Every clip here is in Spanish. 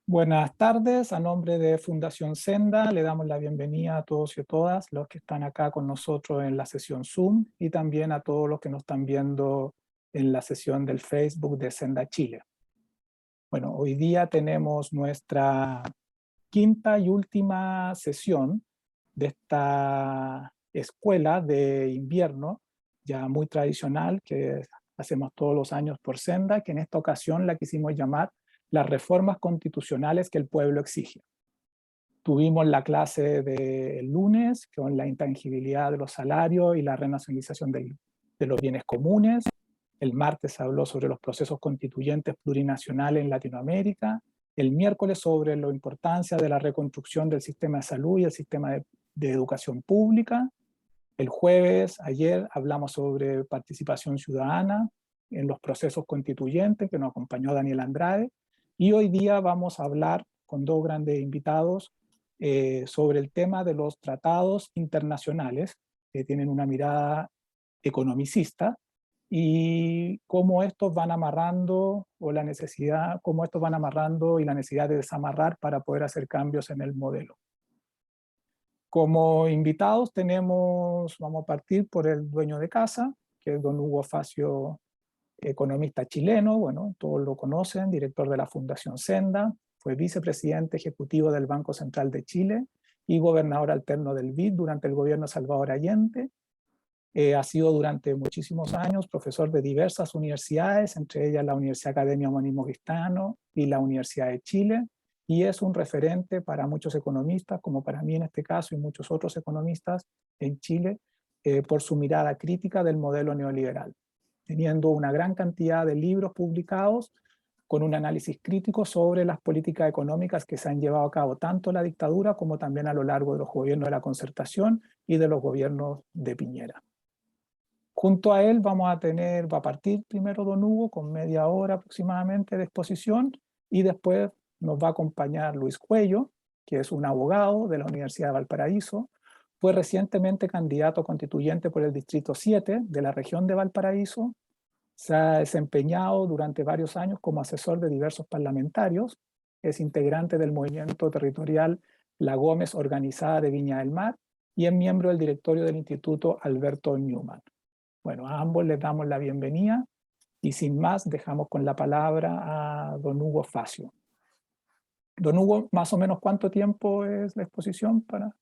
Buenas tardes, a nombre de Fundación Senda le damos la bienvenida a todos y a todas los que están acá con nosotros en la sesión Zoom y también a todos los que nos están viendo en la sesión del Facebook de Senda Chile. Bueno, hoy día tenemos nuestra quinta y última sesión de esta escuela de invierno, ya muy tradicional, que hacemos todos los años por Senda, que en esta ocasión la quisimos llamar las reformas constitucionales que el pueblo exige. Tuvimos la clase del lunes con la intangibilidad de los salarios y la renacionalización de los bienes comunes. El martes habló sobre los procesos constituyentes plurinacionales en Latinoamérica. El miércoles sobre la importancia de la reconstrucción del sistema de salud y el sistema de educación pública. El jueves, ayer, hablamos sobre participación ciudadana en los procesos constituyentes, que nos acompañó Daniel Andrade. Y hoy día vamos a hablar con dos grandes invitados sobre el tema de los tratados internacionales, que tienen una mirada economicista, y cómo estos van amarrando, o la necesidad, cómo estos van amarrando y la necesidad de desamarrar para poder hacer cambios en el modelo. Como invitados vamos a partir por el dueño de casa, que es don Hugo Facio, economista chileno, bueno, todos lo conocen, director de la Fundación Senda, fue vicepresidente ejecutivo del Banco Central de Chile y gobernador alterno del BID durante el gobierno de Salvador Allende. Ha sido durante muchísimos años profesor de diversas universidades, entre ellas la Universidad Academia Homónimo Cristano y la Universidad de Chile, y es un referente para muchos economistas, como para mí en este caso y muchos otros economistas en Chile, por su mirada crítica del modelo neoliberal, teniendo una gran cantidad de libros publicados con un análisis crítico sobre las políticas económicas que se han llevado a cabo tanto en la dictadura como también a lo largo de los gobiernos de la Concertación y de los gobiernos de Piñera. Junto a él va a partir primero don Hugo con media hora aproximadamente de exposición, y después nos va a acompañar Luis Cuello, que es un abogado de la Universidad de Valparaíso. Fue recientemente candidato constituyente por el Distrito 7 de la región de Valparaíso. Se ha desempeñado durante varios años como asesor de diversos parlamentarios. Es integrante del movimiento territorial La Gómez Organizada de Viña del Mar y es miembro del directorio del Instituto Alberto Newman. Bueno, a ambos les damos la bienvenida y sin más dejamos con la palabra a don Hugo Facio. Don Hugo, más o menos ¿cuánto tiempo es la exposición para?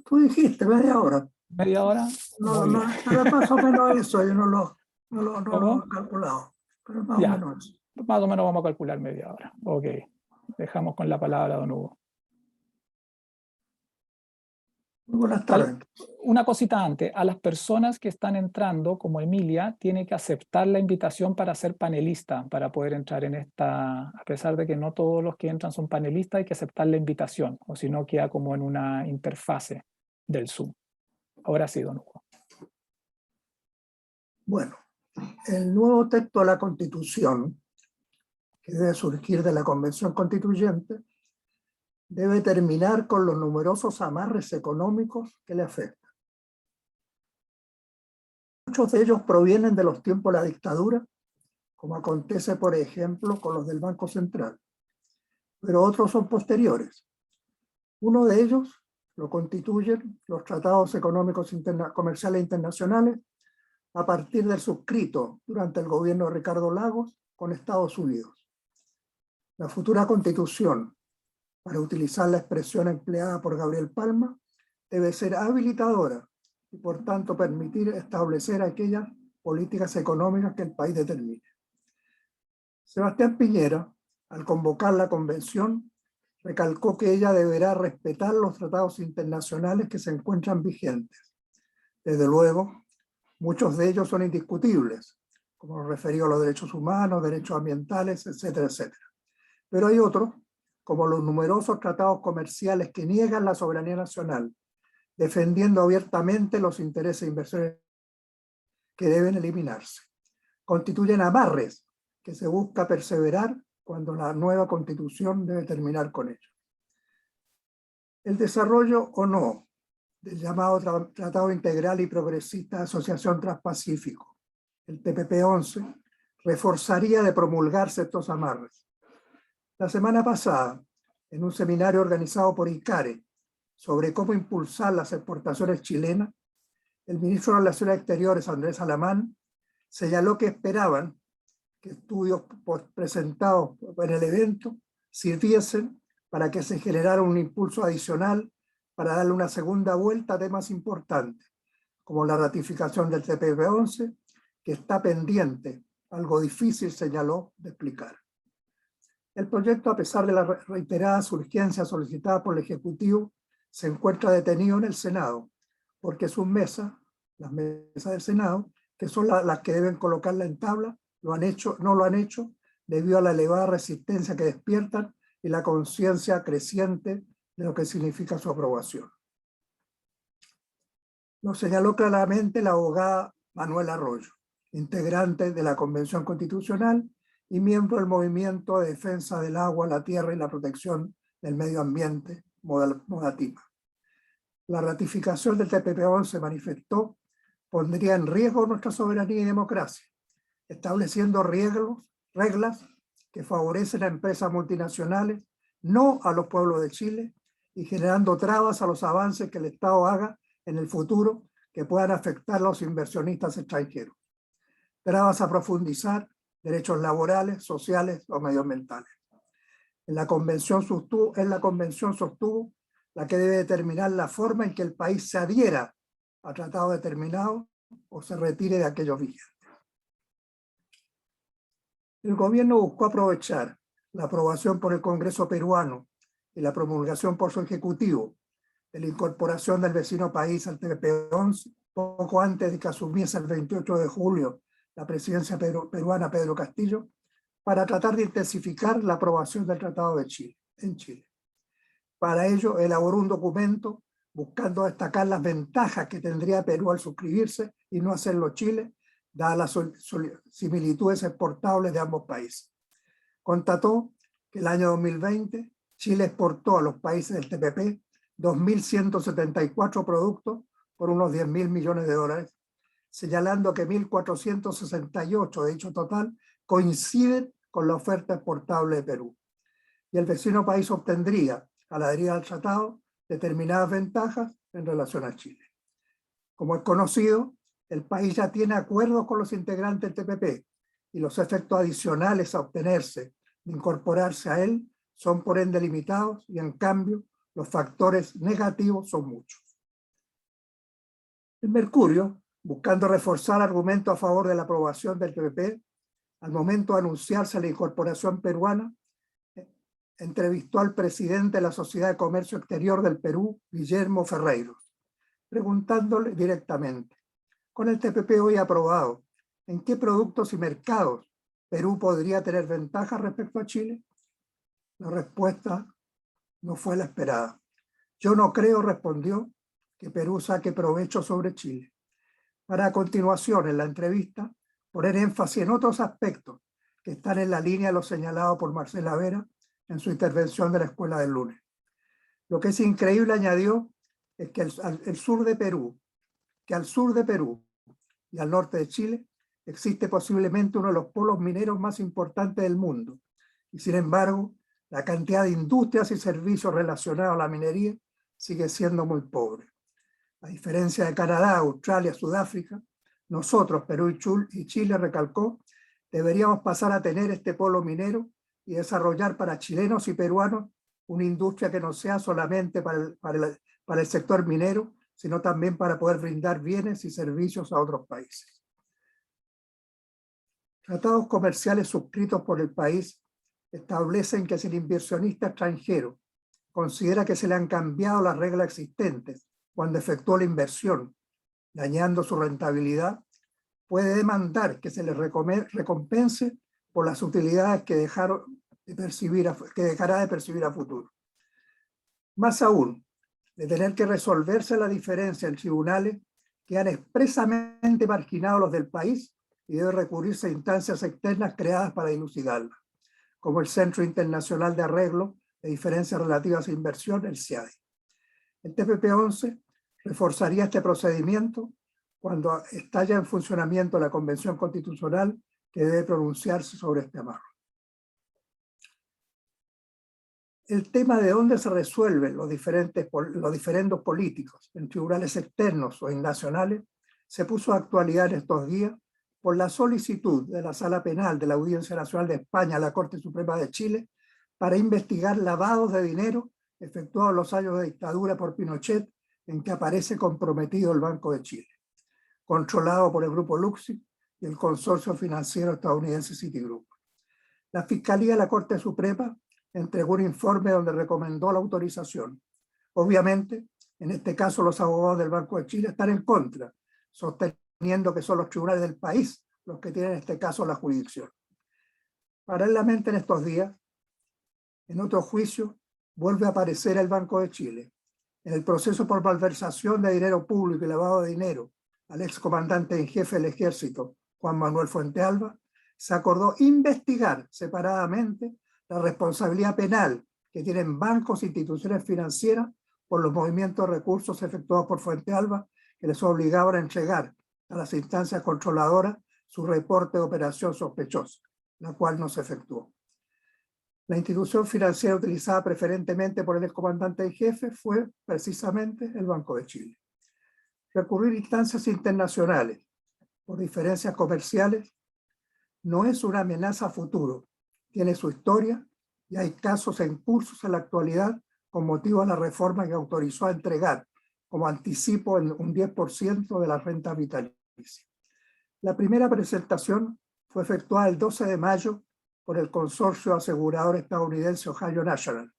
Tú dijiste media hora. ¿Media hora? No, pero más o menos eso, yo no lo he calculado, pero más o menos eso. Más o menos vamos a calcular media hora. Ok, dejamos con la palabra a don Hugo. Muy buenas tardes. Una cosita antes, a las personas que están entrando, como Emilia, tiene que aceptar la invitación para ser panelista, para poder entrar en esta, a pesar de que no todos los que entran son panelistas, hay que aceptar la invitación, o si no queda como en una interfase del Zoom. Ahora sí, don Hugo. Bueno, el nuevo texto de la Constitución, que debe surgir de la Convención Constituyente, debe terminar con los numerosos amarres económicos que le afectan. Muchos de ellos provienen de los tiempos de la dictadura, como acontece, por ejemplo, con los del Banco Central, pero otros son posteriores. Uno de ellos lo constituyen los tratados económicos comerciales internacionales a partir del suscrito durante el gobierno de Ricardo Lagos con Estados Unidos. La futura Constitución, para utilizar la expresión empleada por Gabriel Palma, debe ser habilitadora y por tanto permitir establecer aquellas políticas económicas que el país determine. Sebastián Piñera, al convocar la convención, recalcó que ella deberá respetar los tratados internacionales que se encuentran vigentes. Desde luego, muchos de ellos son indiscutibles, como referido a los derechos humanos, derechos ambientales, etcétera, etcétera. Pero hay otros, como los numerosos tratados comerciales que niegan la soberanía nacional, defendiendo abiertamente los intereses de inversores, que deben eliminarse. Constituyen amarres que se busca perseverar cuando la nueva Constitución debe terminar con ello. El desarrollo o no del llamado Tratado Integral y Progresista de Asociación Transpacífico, el TPP-11, reforzaría de promulgarse estos amarres. La semana pasada, en un seminario organizado por ICARE sobre cómo impulsar las exportaciones chilenas, el ministro de Relaciones Exteriores, Andrés Alamán, señaló que esperaban que estudios presentados en el evento sirviesen para que se generara un impulso adicional para darle una segunda vuelta a temas importantes, como la ratificación del TPP-11, que está pendiente, algo difícil, señaló, de explicar. El proyecto, a pesar de las reiteradas urgencias solicitadas por el Ejecutivo, se encuentra detenido en el Senado, porque sus mesas, las mesas del Senado, que son las que deben colocarla en tabla, no lo han hecho debido a la elevada resistencia que despiertan y la conciencia creciente de lo que significa su aprobación. Lo señaló claramente la abogada Manuela Arroyo, integrante de la Convención Constitucional y miembro del Movimiento de Defensa del Agua, la Tierra y la Protección del Medio Ambiente, Modatima. La ratificación del TPP-11, manifestó, pondría en riesgo nuestra soberanía y democracia, estableciendo reglas que favorecen a empresas multinacionales, no a los pueblos de Chile, y generando trabas a los avances que el Estado haga en el futuro que puedan afectar a los inversionistas extranjeros. Trabas a profundizar derechos laborales, sociales o medioambientales. La convención sostuvo la que debe determinar la forma en que el país se adhiera a tratados determinados o se retire de aquellos vigentes. El gobierno buscó aprovechar la aprobación por el Congreso peruano y la promulgación por su Ejecutivo de la incorporación del vecino país al TPP-11, poco antes de que asumiese el 28 de julio la presidencia peruana Pedro Castillo, para tratar de intensificar la aprobación del Tratado de Chile, en Chile. Para ello, elaboró un documento buscando destacar las ventajas que tendría Perú al suscribirse y no hacerlo Chile, dadas las similitudes exportables de ambos países. Constató que el año 2020 Chile exportó a los países del TPP 2.174 productos por unos 10.000 millones de dólares, señalando que 1.468 de dicho total coinciden con la oferta exportable de Perú. Y el vecino país obtendría, al adherir al tratado, determinadas ventajas en relación a Chile. Como es conocido, el país ya tiene acuerdos con los integrantes del TPP y los efectos adicionales a obtenerse de incorporarse a él son por ende limitados y en cambio los factores negativos son muchos. El Mercurio, buscando reforzar argumentos a favor de la aprobación del TPP, al momento de anunciarse la incorporación peruana, entrevistó al presidente de la Sociedad de Comercio Exterior del Perú, Guillermo Ferreiros, preguntándole directamente: con el TPP hoy aprobado, ¿en qué productos y mercados Perú podría tener ventaja respecto a Chile? La respuesta no fue la esperada. Yo no creo, respondió, que Perú saque provecho sobre Chile. Para a continuación, en la entrevista, poner énfasis en otros aspectos que están en la línea de lo señalado por Marcela Vera en su intervención de la Escuela del lunes. Lo que es increíble, añadió, es que al sur de Perú y al norte de Chile existe posiblemente uno de los polos mineros más importantes del mundo. Y sin embargo, la cantidad de industrias y servicios relacionados a la minería sigue siendo muy pobre. A diferencia de Canadá, Australia, Sudáfrica, nosotros, Perú y Chile, recalcó, deberíamos pasar a tener este polo minero y desarrollar para chilenos y peruanos una industria que no sea solamente para el sector minero, sino también para poder brindar bienes y servicios a otros países. Tratados comerciales suscritos por el país establecen que si el inversionista extranjero considera que se le han cambiado las reglas existentes cuando efectuó la inversión, dañando su rentabilidad, puede demandar que se le recompense por las utilidades que dejará de percibir a futuro. Más aún, de tener que resolverse la diferencia en tribunales que han expresamente marginado a los del país y debe recurrirse a instancias externas creadas para dilucidarla, como el Centro Internacional de Arreglo de Diferencias Relativas a Inversión, el CIADI. El TPP-11 reforzaría este procedimiento cuando estalla en funcionamiento la Convención Constitucional que debe pronunciarse sobre este amarro. El tema de dónde se resuelven los diferendos políticos en tribunales externos o en nacionales se puso a actualidad en estos días por la solicitud de la Sala Penal de la Audiencia Nacional de España a la Corte Suprema de Chile para investigar lavados de dinero efectuados en los años de dictadura por Pinochet, en que aparece comprometido el Banco de Chile, controlado por el Grupo Luxi y el consorcio financiero estadounidense Citigroup. La Fiscalía de la Corte Suprema entregó un informe donde recomendó la autorización. Obviamente, en este caso los abogados del Banco de Chile están en contra, sosteniendo que son los tribunales del país los que tienen en este caso la jurisdicción. Paralelamente, en estos días, en otro juicio, vuelve a aparecer el Banco de Chile. En el proceso por malversación de dinero público y lavado de dinero al excomandante en jefe del ejército, Juan Manuel Fuentealba, se acordó investigar separadamente la responsabilidad penal que tienen bancos e instituciones financieras por los movimientos de recursos efectuados por Fuentealba, que les obligaban a entregar a las instancias controladoras su reporte de operación sospechosa, la cual no se efectuó. La institución financiera utilizada preferentemente por el excomandante en jefe fue precisamente el Banco de Chile. Recurrir a instancias internacionales por diferencias comerciales no es una amenaza a futuro, tiene su historia y hay casos en curso en la actualidad con motivo de la reforma que autorizó a entregar como anticipo en un 10% de la renta vitalicia. La primera presentación fue efectuada el 12 de mayo por el consorcio asegurador estadounidense Ohio National,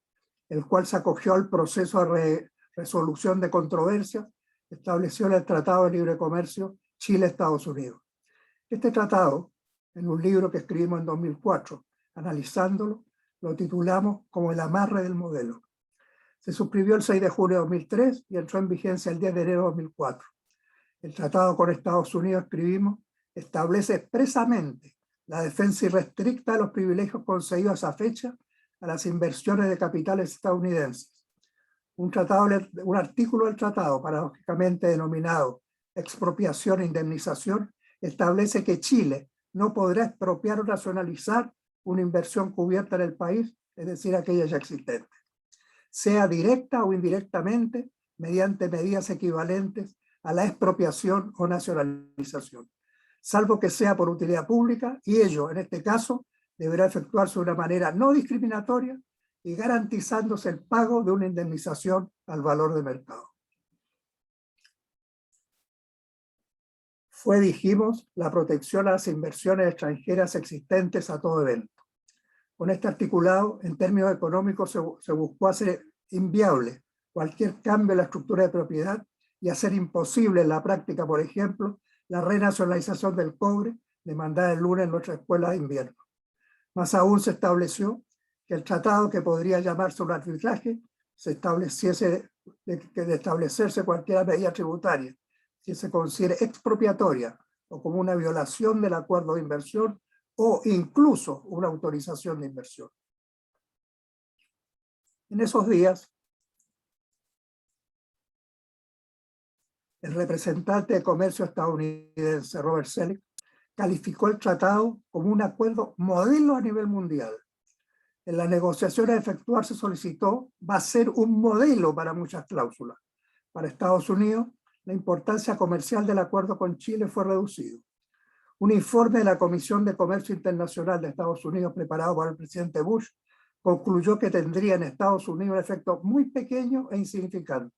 el cual se acogió al proceso de resolución de controversias establecido en el Tratado de Libre Comercio Chile-Estados Unidos. Este tratado, en un libro que escribimos en 2004, analizándolo, lo titulamos como el amarre del modelo. Se suscribió el 6 de junio de 2003 y entró en vigencia el 10 de enero de 2004. El tratado con Estados Unidos, escribimos, establece expresamente la defensa irrestricta de los privilegios concedidos a esa fecha a las inversiones de capitales estadounidenses. Un artículo del tratado, paradójicamente denominado expropiación e indemnización, establece que Chile no podrá expropiar o nacionalizar una inversión cubierta en el país, es decir, aquella ya existente, sea directa o indirectamente, mediante medidas equivalentes a la expropiación o nacionalización, salvo que sea por utilidad pública, y ello, en este caso, deberá efectuarse de una manera no discriminatoria y garantizándose el pago de una indemnización al valor de mercado. Fue, dijimos, la protección a las inversiones extranjeras existentes a todo evento. Con este articulado, en términos económicos, se buscó hacer inviable cualquier cambio en la estructura de propiedad y hacer imposible en la práctica, por ejemplo, la renacionalización del cobre demandada el lunes en nuestra escuela de invierno. Más aún se estableció que el tratado, que podría llamarse un arbitraje, se estableciese de establecerse cualquier medida tributaria que se considere expropiatoria o como una violación del acuerdo de inversión o incluso una autorización de inversión. En esos días, el representante de comercio estadounidense Robert Selig calificó el tratado como un acuerdo modelo a nivel mundial. En las negociaciones a efectuar se solicitó, va a ser un modelo para muchas cláusulas. Para Estados Unidos, la importancia comercial del acuerdo con Chile fue reducido. Un informe de la Comisión de Comercio Internacional de Estados Unidos, preparado por el presidente Bush, concluyó que tendría en Estados Unidos un efecto muy pequeño e insignificante.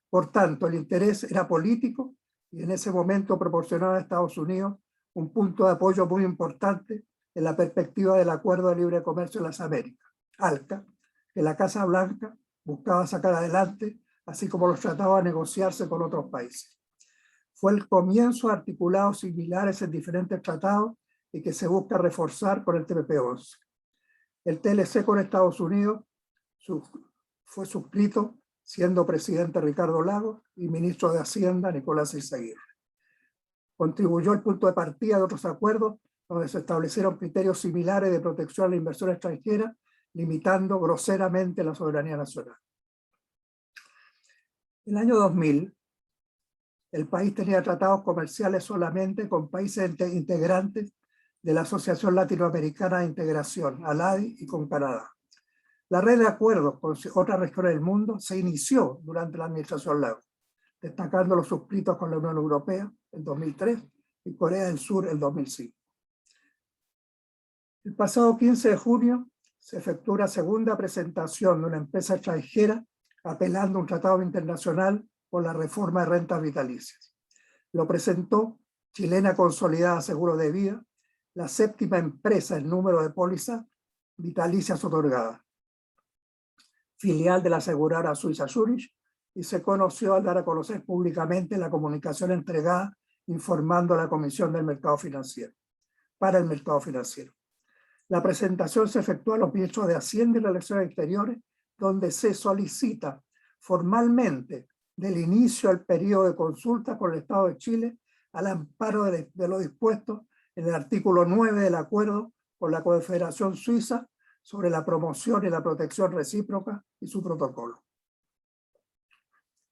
Por tanto, el interés era político y en ese momento proporcionaba a Estados Unidos un punto de apoyo muy importante en la perspectiva del Acuerdo de Libre Comercio de las Américas, ALCA, que la Casa Blanca buscaba sacar adelante, así como los trataba de negociarse con otros países. Fue el comienzo de articulados similares en diferentes tratados y que se busca reforzar con el TPP-11. El TLC con Estados Unidos fue suscrito siendo presidente Ricardo Lagos y ministro de Hacienda Nicolás Izaguirre. Contribuyó al punto de partida de otros acuerdos donde se establecieron criterios similares de protección a la inversión extranjera, limitando groseramente la soberanía nacional. En el año 2000, el país tenía tratados comerciales solamente con países integrantes de la Asociación Latinoamericana de Integración, ALADI, y con Canadá. La red de acuerdos con otras regiones del mundo se inició durante la administración Lago, destacando los suscritos con la Unión Europea en 2003 y Corea del Sur en 2005. El pasado 15 de junio se efectuó una segunda presentación de una empresa extranjera apelando a un tratado internacional por la reforma de rentas vitalicias. Lo presentó Chilena Consolidada Seguro de Vida, la séptima empresa en número de pólizas vitalicias otorgadas, filial de la aseguradora suiza Zurich, y se conoció al dar a conocer públicamente la comunicación entregada informando a la Comisión del Mercado Financiero, para el mercado financiero. La presentación se efectúa a los ministros de Hacienda y Relaciones Exteriores, donde se solicita formalmente del inicio al periodo de consulta por el Estado de Chile al amparo de lo dispuesto en el artículo 9 del acuerdo con la Confederación Suiza sobre la promoción y la protección recíproca y su protocolo,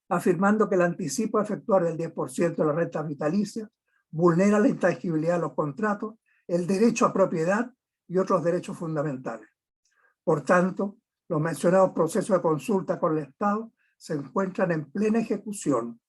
afirmando que el anticipo a efectuar del 10% de las rentas vitalicias vulnera la intangibilidad de los contratos, el derecho a propiedad y otros derechos fundamentales. Por tanto, los mencionados procesos de consulta con el Estado se encuentran en plena ejecución,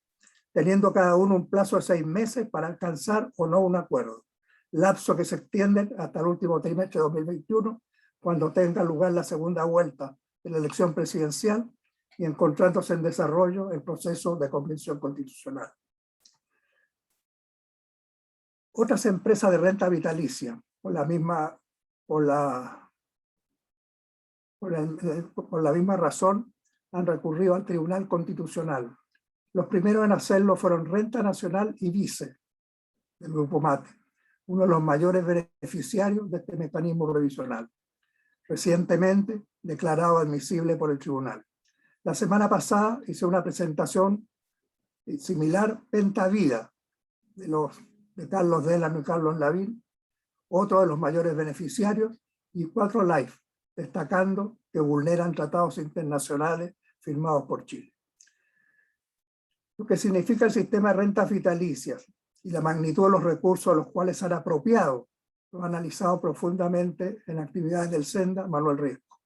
teniendo cada uno un plazo de 6 meses para alcanzar o no un acuerdo, lapso que se extiende hasta el último trimestre de 2021, cuando tenga lugar la segunda vuelta de la elección presidencial y encontrándose en desarrollo el proceso de convención constitucional. Otras empresas de renta vitalicia, por la misma razón, han recurrido al Tribunal Constitucional. Los primeros en hacerlo fueron Renta Nacional y Vice, del Grupo MATE, uno de los mayores beneficiarios de este mecanismo previsional, recientemente declarado admisible por el Tribunal. La semana pasada hice una presentación similar, Penta Vida, de Carlos Delano y Carlos Lavín, otro de los mayores beneficiarios, y 4Life, destacando que vulneran tratados internacionales firmados por Chile. Lo que significa el sistema de rentas vitalicias y la magnitud de los recursos a los cuales se han apropiado, lo ha analizado profundamente en actividades del Senda Manuel Riesco.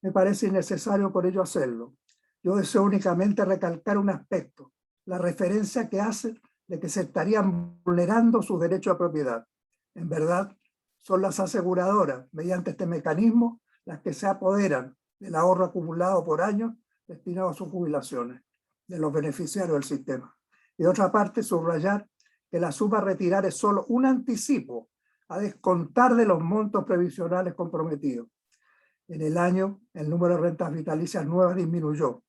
Me parece innecesario por ello hacerlo. Yo deseo únicamente recalcar un aspecto, la referencia que hace de que se estarían vulnerando sus derechos a propiedad. En verdad, son las aseguradoras, mediante este mecanismo, las que se apoderan del ahorro acumulado por años destinado a sus jubilaciones, de los beneficiarios del sistema. Y de otra parte, subrayar que la suma a retirar es solo un anticipo a descontar de los montos previsionales comprometidos. En el año, el número de rentas vitalicias nuevas disminuyó.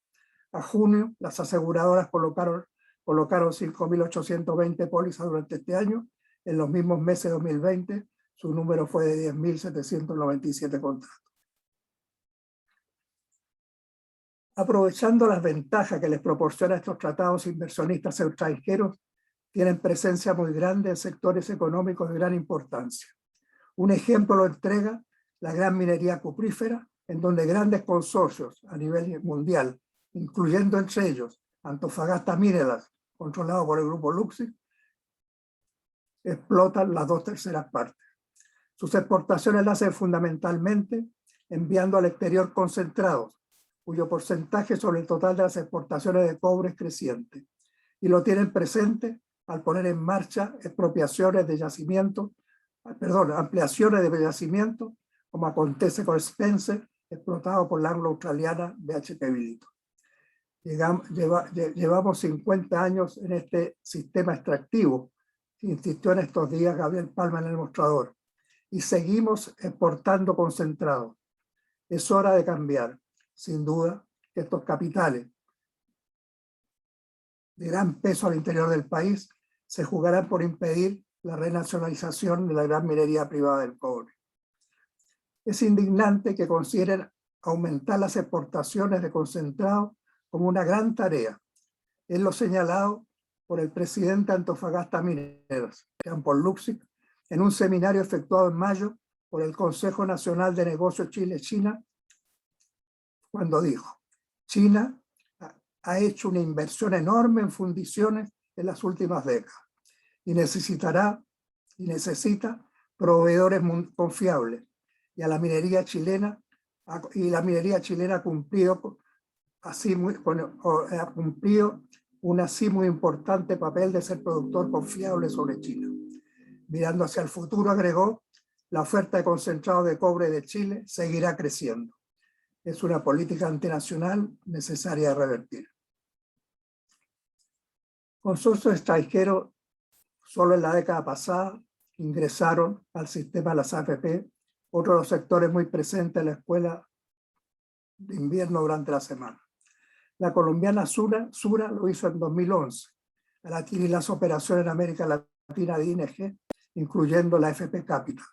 A junio, las aseguradoras colocaron 5.820 pólizas durante este año. En los mismos meses de 2020, su número fue de 10.797 contratos. Aprovechando las ventajas que les proporcionan estos tratados inversionistas extranjeros, tienen presencia muy grande en sectores económicos de gran importancia. Un ejemplo lo entrega la gran minería cuprífera, en donde grandes consorcios a nivel mundial, incluyendo entre ellos Antofagasta Minerals, controlado por el grupo Luxi, explotan las 2/3 partes. Sus exportaciones las hacen fundamentalmente enviando al exterior concentrados, cuyo porcentaje sobre el total de las exportaciones de cobre es creciente, y lo tienen presente al poner en marcha ampliaciones de yacimientos, como acontece con Spencer, explotado por la anglo-australiana BHP Billiton. Llevamos 50 años en este sistema extractivo, que insistió en estos días Gabriel Palma en el mostrador, y seguimos exportando concentrados. Es hora de cambiar. Sin duda que estos capitales de gran peso al interior del país se jugarán por impedir la renacionalización de la gran minería privada del cobre. Es indignante que consideren aumentar las exportaciones de concentrado como una gran tarea. Es lo señalado por el presidente Antofagasta Mineros, Jean-Paul Luxic, en un seminario efectuado en mayo por el Consejo Nacional de Negocios Chile-China, cuando dijo: China ha hecho una inversión enorme en fundiciones en las últimas décadas y necesita proveedores confiables, y a la minería chilena y la minería chilena ha cumplido un así muy importante papel de ser productor confiable sobre China. Mirando hacia el futuro, agregó, la oferta de concentrado de cobre de Chile seguirá creciendo. Es una política antinacional necesaria de revertir. Consorcios extranjeros solo en la década pasada ingresaron al sistema de las AFP, otro de los sectores muy presentes en la escuela de invierno durante la semana. La colombiana Sura lo hizo en 2011, al adquirir las operaciones en América Latina de ING, incluyendo la AFP Capital.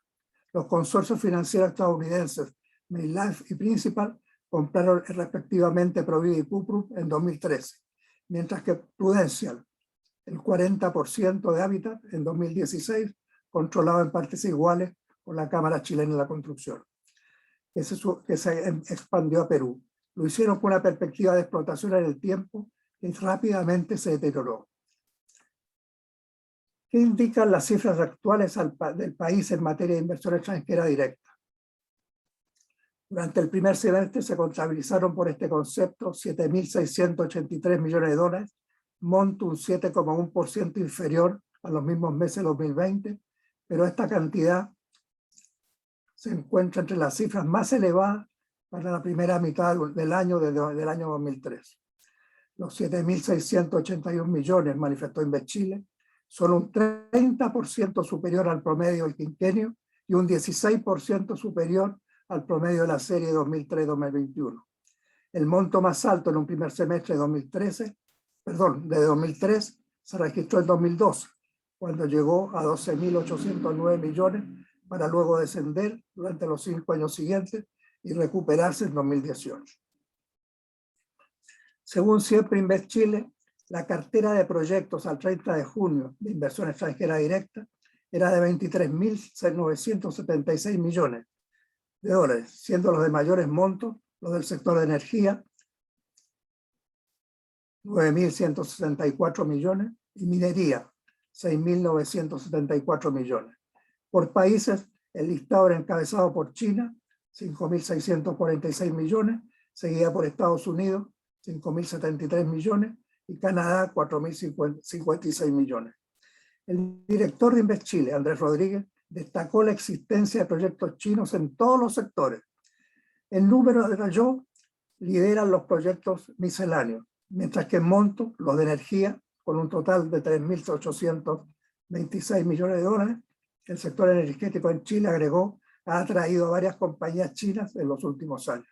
Los consorcios financieros estadounidenses MetLife y Principal compraron respectivamente Provida y Cuprum en 2013, mientras que Prudential, el 40% de Habitat en 2016, controlado en partes iguales por la Cámara Chilena de la Construcción, que se expandió a Perú. Lo hicieron con una perspectiva de explotación en el tiempo que rápidamente se deterioró. ¿Qué indican las cifras actuales del país en materia de inversión extranjera directa? Durante el primer semestre se contabilizaron por este concepto 7.683 millones de dólares, monto un 7,1% inferior a los mismos meses de 2020, pero esta cantidad se encuentra entre las cifras más elevadas para la primera mitad del año 2003. Los 7.681 millones, manifestó Inveschile, son un 30% superior al promedio del quinquenio y un 16% superior al promedio de la serie 2003-2021. El monto más alto en un primer semestre de 2003 se registró en 2012, cuando llegó a 12.809 millones para luego descender durante los 5 años siguientes y recuperarse en 2018. Según siempre Inveschile, la cartera de proyectos al 30 de junio de inversión extranjera directa era de 23.976 millones de dólares, siendo los de mayores montos los del sector de energía, 9.164 millones, y minería, 6.974 millones. Por países, el listado era encabezado por China, 5.646 millones, seguida por Estados Unidos, 5.073 millones, y Canadá, 4.056 millones. El director de Inveschile, Andrés Rodríguez, destacó la existencia de proyectos chinos en todos los sectores. El número de Rayó lideran los proyectos misceláneos, mientras que en monto, los de energía, con un total de 3.826 millones de dólares, el sector energético en Chile, agregó, ha atraído a varias compañías chinas en los últimos años.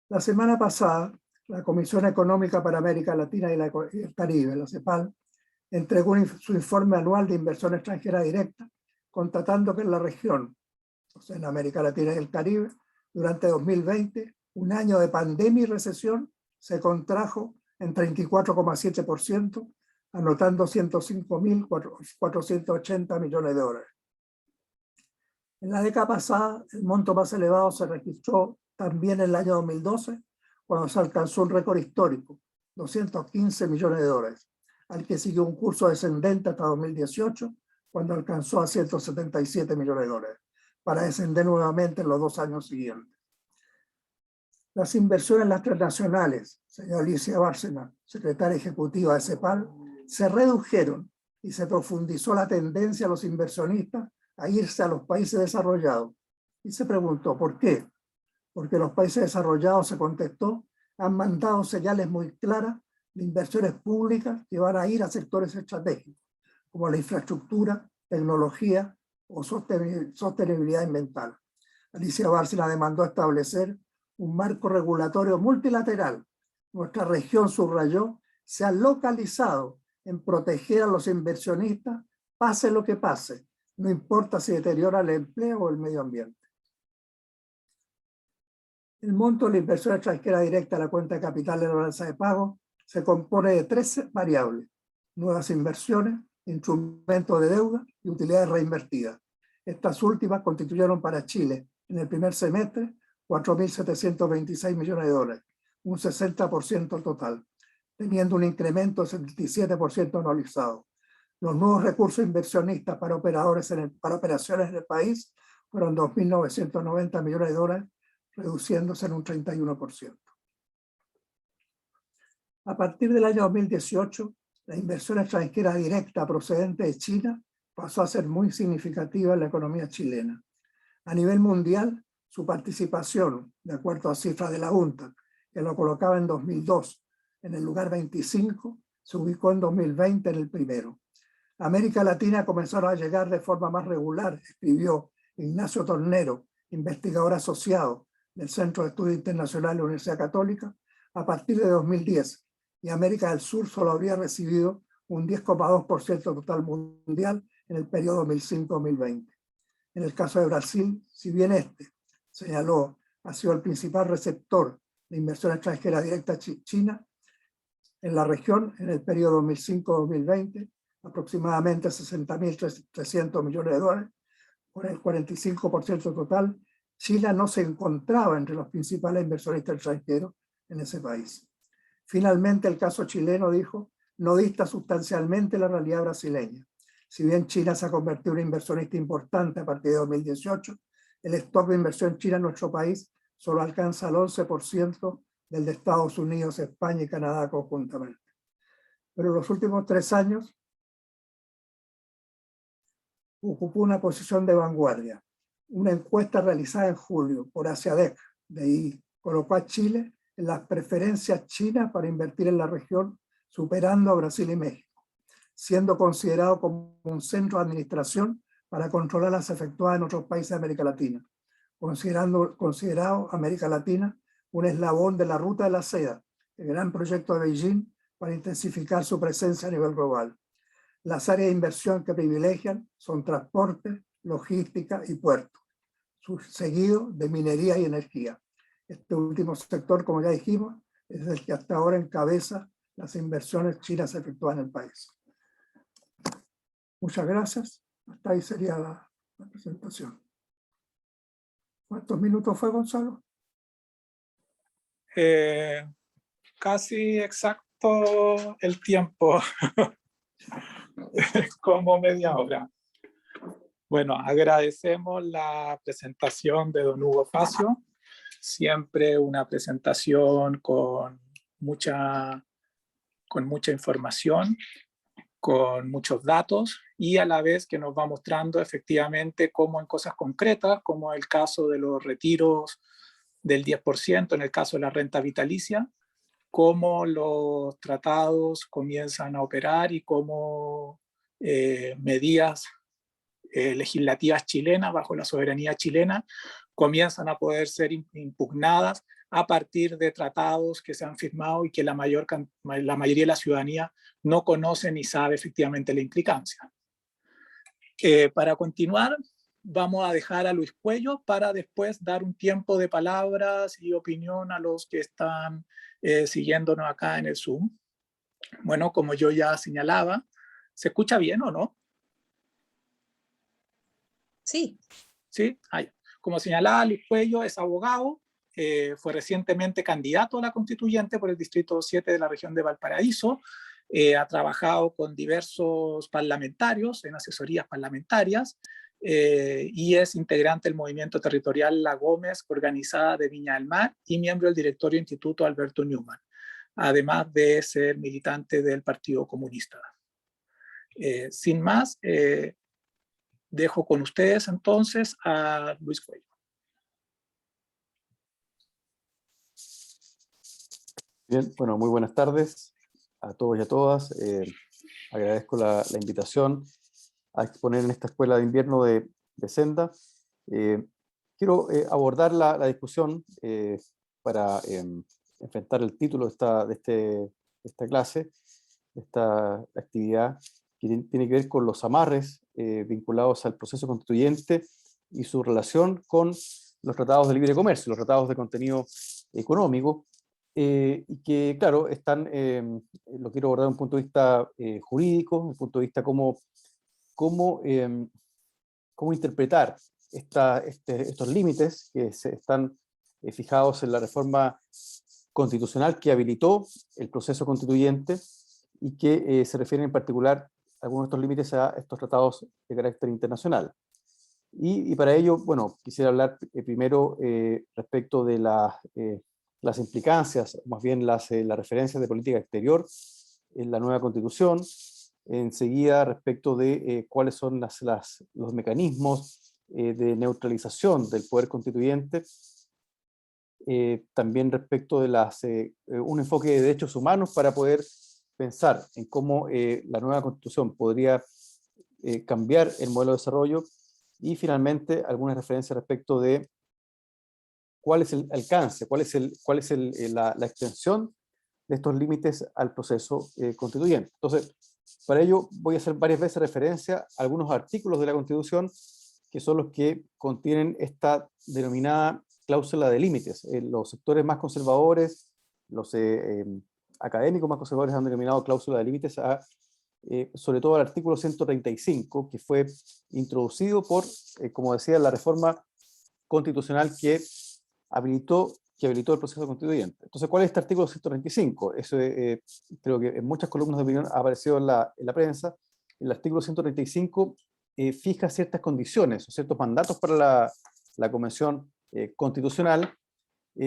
La semana pasada, la Comisión Económica para América Latina y el Caribe, la CEPAL, entregó su informe anual de inversión extranjera directa, constatando que en la región, o sea, en América Latina y el Caribe, durante 2020, un año de pandemia y recesión, se contrajo en 34,7%, anotando 105.480 millones de dólares. En la década pasada, el monto más elevado se registró también en el año 2012, cuando se alcanzó un récord histórico, 215 millones de dólares, al que siguió un curso descendente hasta 2018, cuando alcanzó a 177 millones de dólares, para descender nuevamente en los 2 años siguientes. Las inversiones en las transnacionales, señora Alicia Bárcena, secretaria ejecutiva de CEPAL, se redujeron y se profundizó la tendencia a los inversionistas a irse a los países desarrollados. Y se preguntó, ¿por qué? Porque los países desarrollados, se contestó, han mandado señales muy claras de inversiones públicas que van a ir a sectores estratégicos, como la infraestructura, tecnología o sostenibilidad ambiental. Alicia Bárcena demandó establecer un marco regulatorio multilateral. Nuestra región, subrayó, se ha localizado en proteger a los inversionistas, pase lo que pase, no importa si deteriora el empleo o el medio ambiente. El monto de la inversión extranjera directa a la cuenta de capital de la balanza de pago se compone de 3 variables: nuevas inversiones, instrumentos de deuda y utilidades reinvertidas. Estas últimas constituyeron para Chile en el primer semestre 4.726 millones de dólares, un 60% total, teniendo un incremento del 77% anualizado. Los nuevos recursos inversionistas para operaciones en el país fueron 2.990 millones de dólares, reduciéndose en un 31%. A partir del año 2018, la inversión extranjera directa procedente de China pasó a ser muy significativa en la economía chilena. A nivel mundial, su participación, de acuerdo a cifras de la UNTAC, que lo colocaba en 2002 en el lugar 25, se ubicó en 2020 en el primero. América Latina comenzó a llegar de forma más regular, escribió Ignacio Tornero, investigador asociado del Centro de Estudios Internacionales de la Universidad Católica, a partir de 2010, y América del Sur solo habría recibido un 10,2% total mundial en el periodo 2005-2020. En el caso de Brasil, si bien señaló, ha sido el principal receptor de inversión extranjera directa China en la región en el periodo 2005-2020, aproximadamente 60.300 millones de dólares, con el 45% total. Chile no se encontraba entre los principales inversionistas extranjeros en ese país. Finalmente, el caso chileno, dijo, no dista sustancialmente la realidad brasileña. Si bien China se ha convertido en un inversionista importante a partir de 2018, el stock de inversión china en nuestro país solo alcanza el 11% del de Estados Unidos, España y Canadá conjuntamente. Pero en los últimos 3 años ocupó una posición de vanguardia. Una encuesta realizada en julio por Asiadec de ahí colocó a Chile en las preferencias chinas para invertir en la región, superando a Brasil y México, siendo considerado como un centro de administración para controlar las efectuadas en otros países de América Latina, considerado América Latina un eslabón de la Ruta de la Seda, el gran proyecto de Beijing para intensificar su presencia a nivel global. Las áreas de inversión que privilegian son transporte, logística y puertos, seguido de minería y energía. Este último sector, como ya dijimos, es el que hasta ahora encabeza las inversiones chinas efectuadas en el país. Muchas gracias. Hasta ahí sería la presentación. ¿Cuántos minutos fue, Gonzalo? Casi exacto el tiempo, como media hora. Bueno, agradecemos la presentación de don Hugo Facio. Siempre una presentación con mucha información, con muchos datos y a la vez que nos va mostrando efectivamente cómo en cosas concretas, como el caso de los retiros del 10% en el caso de la renta vitalicia, cómo los tratados comienzan a operar y cómo medidas legislativas chilenas bajo la soberanía chilena comienzan a poder ser impugnadas a partir de tratados que se han firmado y que la mayoría de la ciudadanía no conoce ni sabe efectivamente la implicancia. Para continuar, vamos a dejar a Luis Cuello para después dar un tiempo de palabras y opinión a los que están siguiéndonos acá en el Zoom. Bueno, como yo ya señalaba, ¿se escucha bien o no? Sí. Sí, como señalaba, Luis Cuello es abogado, fue recientemente candidato a la constituyente por el Distrito 7 de la región de Valparaíso, ha trabajado con diversos parlamentarios en asesorías parlamentarias y es integrante del movimiento territorial La Gómez, organizada de Viña del Mar, y miembro del directorio Instituto Alberto Newman, además de ser militante del Partido Comunista. Sin más, dejo con ustedes entonces a Luis Cuello. Bien, bueno, muy buenas tardes a todos y a todas. Agradezco la invitación a exponer en esta escuela de invierno de Senda. Quiero abordar la discusión para enfrentar el título de esta clase, de esta actividad, que tiene que ver con los amarres vinculados al proceso constituyente y su relación con los tratados de libre comercio, los tratados de contenido económico, y que, claro, lo quiero abordar desde un punto de vista jurídico, desde un punto de vista cómo interpretar estos límites que están fijados en la reforma constitucional que habilitó el proceso constituyente y que se refieren en particular algunos de estos límites a estos tratados de carácter internacional. Y para ello, bueno, quisiera hablar primero respecto de las implicancias, más bien las referencias de política exterior en la nueva Constitución. Enseguida, respecto de cuáles son los mecanismos de neutralización del poder constituyente. También respecto de un enfoque de derechos humanos para poder pensar en cómo la nueva Constitución podría cambiar el modelo de desarrollo. Y finalmente, algunas referencias respecto de cuál es el alcance, cuál es la extensión de estos límites al proceso constituyente. Entonces, para ello voy a hacer varias veces referencia a algunos artículos de la Constitución que son los que contienen esta denominada cláusula de límites. Los sectores más conservadores, los académicos más conservadores han denominado cláusula de límites sobre todo al artículo 135, que fue introducido por, como decía, la reforma constitucional que habilitó el proceso constituyente. Entonces, ¿cuál es este artículo 135? Eso creo que en muchas columnas de opinión ha aparecido en la prensa. El artículo 135 fija ciertas condiciones o ciertos mandatos para la Convención Constitucional,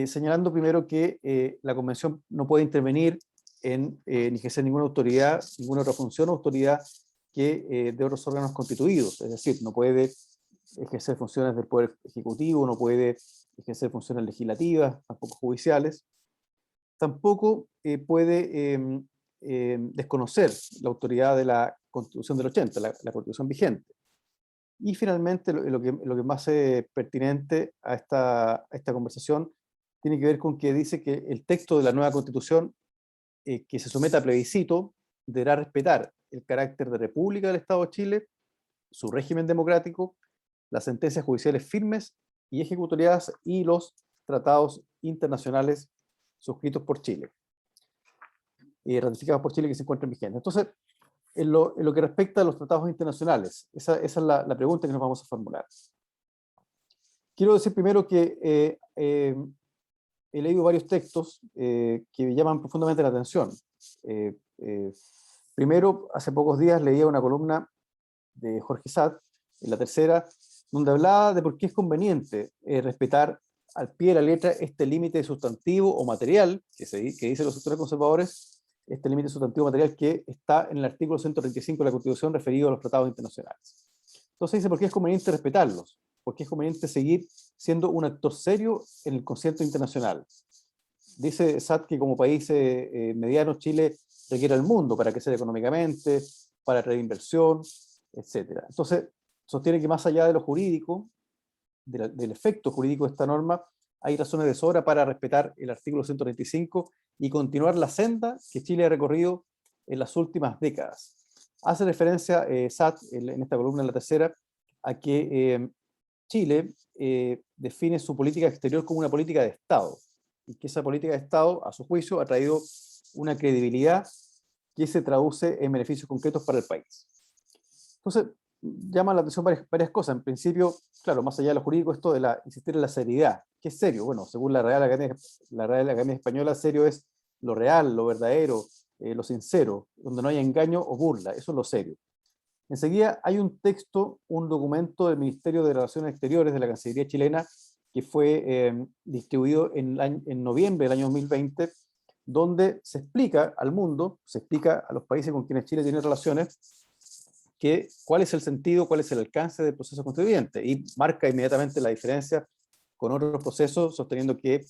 señalando primero que la Convención no puede intervenir ni ejercer ninguna autoridad, ninguna otra función o autoridad que de otros órganos constituidos. Es decir, no puede ejercer funciones del Poder Ejecutivo, no puede ejercer funciones legislativas, tampoco judiciales. Tampoco puede desconocer la autoridad de la Constitución del 80, la Constitución vigente. Y finalmente, lo que más es pertinente a esta conversación tiene que ver con que dice que el texto de la nueva Constitución que se someta a plebiscito deberá respetar el carácter de República del Estado de Chile, su régimen democrático, las sentencias judiciales firmes y ejecutoriadas y los tratados internacionales suscritos por Chile, ratificados por Chile que se encuentran vigentes. Entonces, en lo que respecta a los tratados internacionales, esa es la pregunta que nos vamos a formular. Quiero decir primero que he leído varios textos que me llaman profundamente la atención. Primero, hace pocos días leía una columna de Jorge Saad, en La Tercera, donde hablaba de por qué es conveniente respetar al pie de la letra este límite sustantivo o material, que dicen los sectores conservadores, este límite sustantivo material que está en el artículo 135 de la Constitución referido a los tratados internacionales. Entonces dice por qué es conveniente respetarlos, por qué es conveniente seguir siendo un actor serio en el concierto internacional. Dice Saad que como país mediano Chile requiere al mundo para crecer económicamente, para atraer inversión, etc. Entonces sostiene que más allá de lo jurídico, del efecto jurídico de esta norma, hay razones de sobra para respetar el artículo 135 y continuar la senda que Chile ha recorrido en las últimas décadas. Hace referencia Saad en esta columna en La Tercera a que Chile define su política exterior como una política de Estado, y que esa política de Estado, a su juicio, ha traído una credibilidad que se traduce en beneficios concretos para el país. Entonces, llama la atención varias cosas. En principio, claro, más allá de lo jurídico, esto de insistir en la seriedad. ¿Qué es serio? Bueno, según la Real Academia Española, serio es lo real, lo verdadero, lo sincero, donde no haya engaño o burla. Eso es lo serio. Enseguida hay un texto, un documento del Ministerio de Relaciones Exteriores de la Cancillería chilena que fue distribuido en noviembre del año 2020, donde se explica al mundo, se explica a los países con quienes Chile tiene relaciones, cuál es el sentido, cuál es el alcance del proceso constituyente, y marca inmediatamente la diferencia con otros procesos, sosteniendo que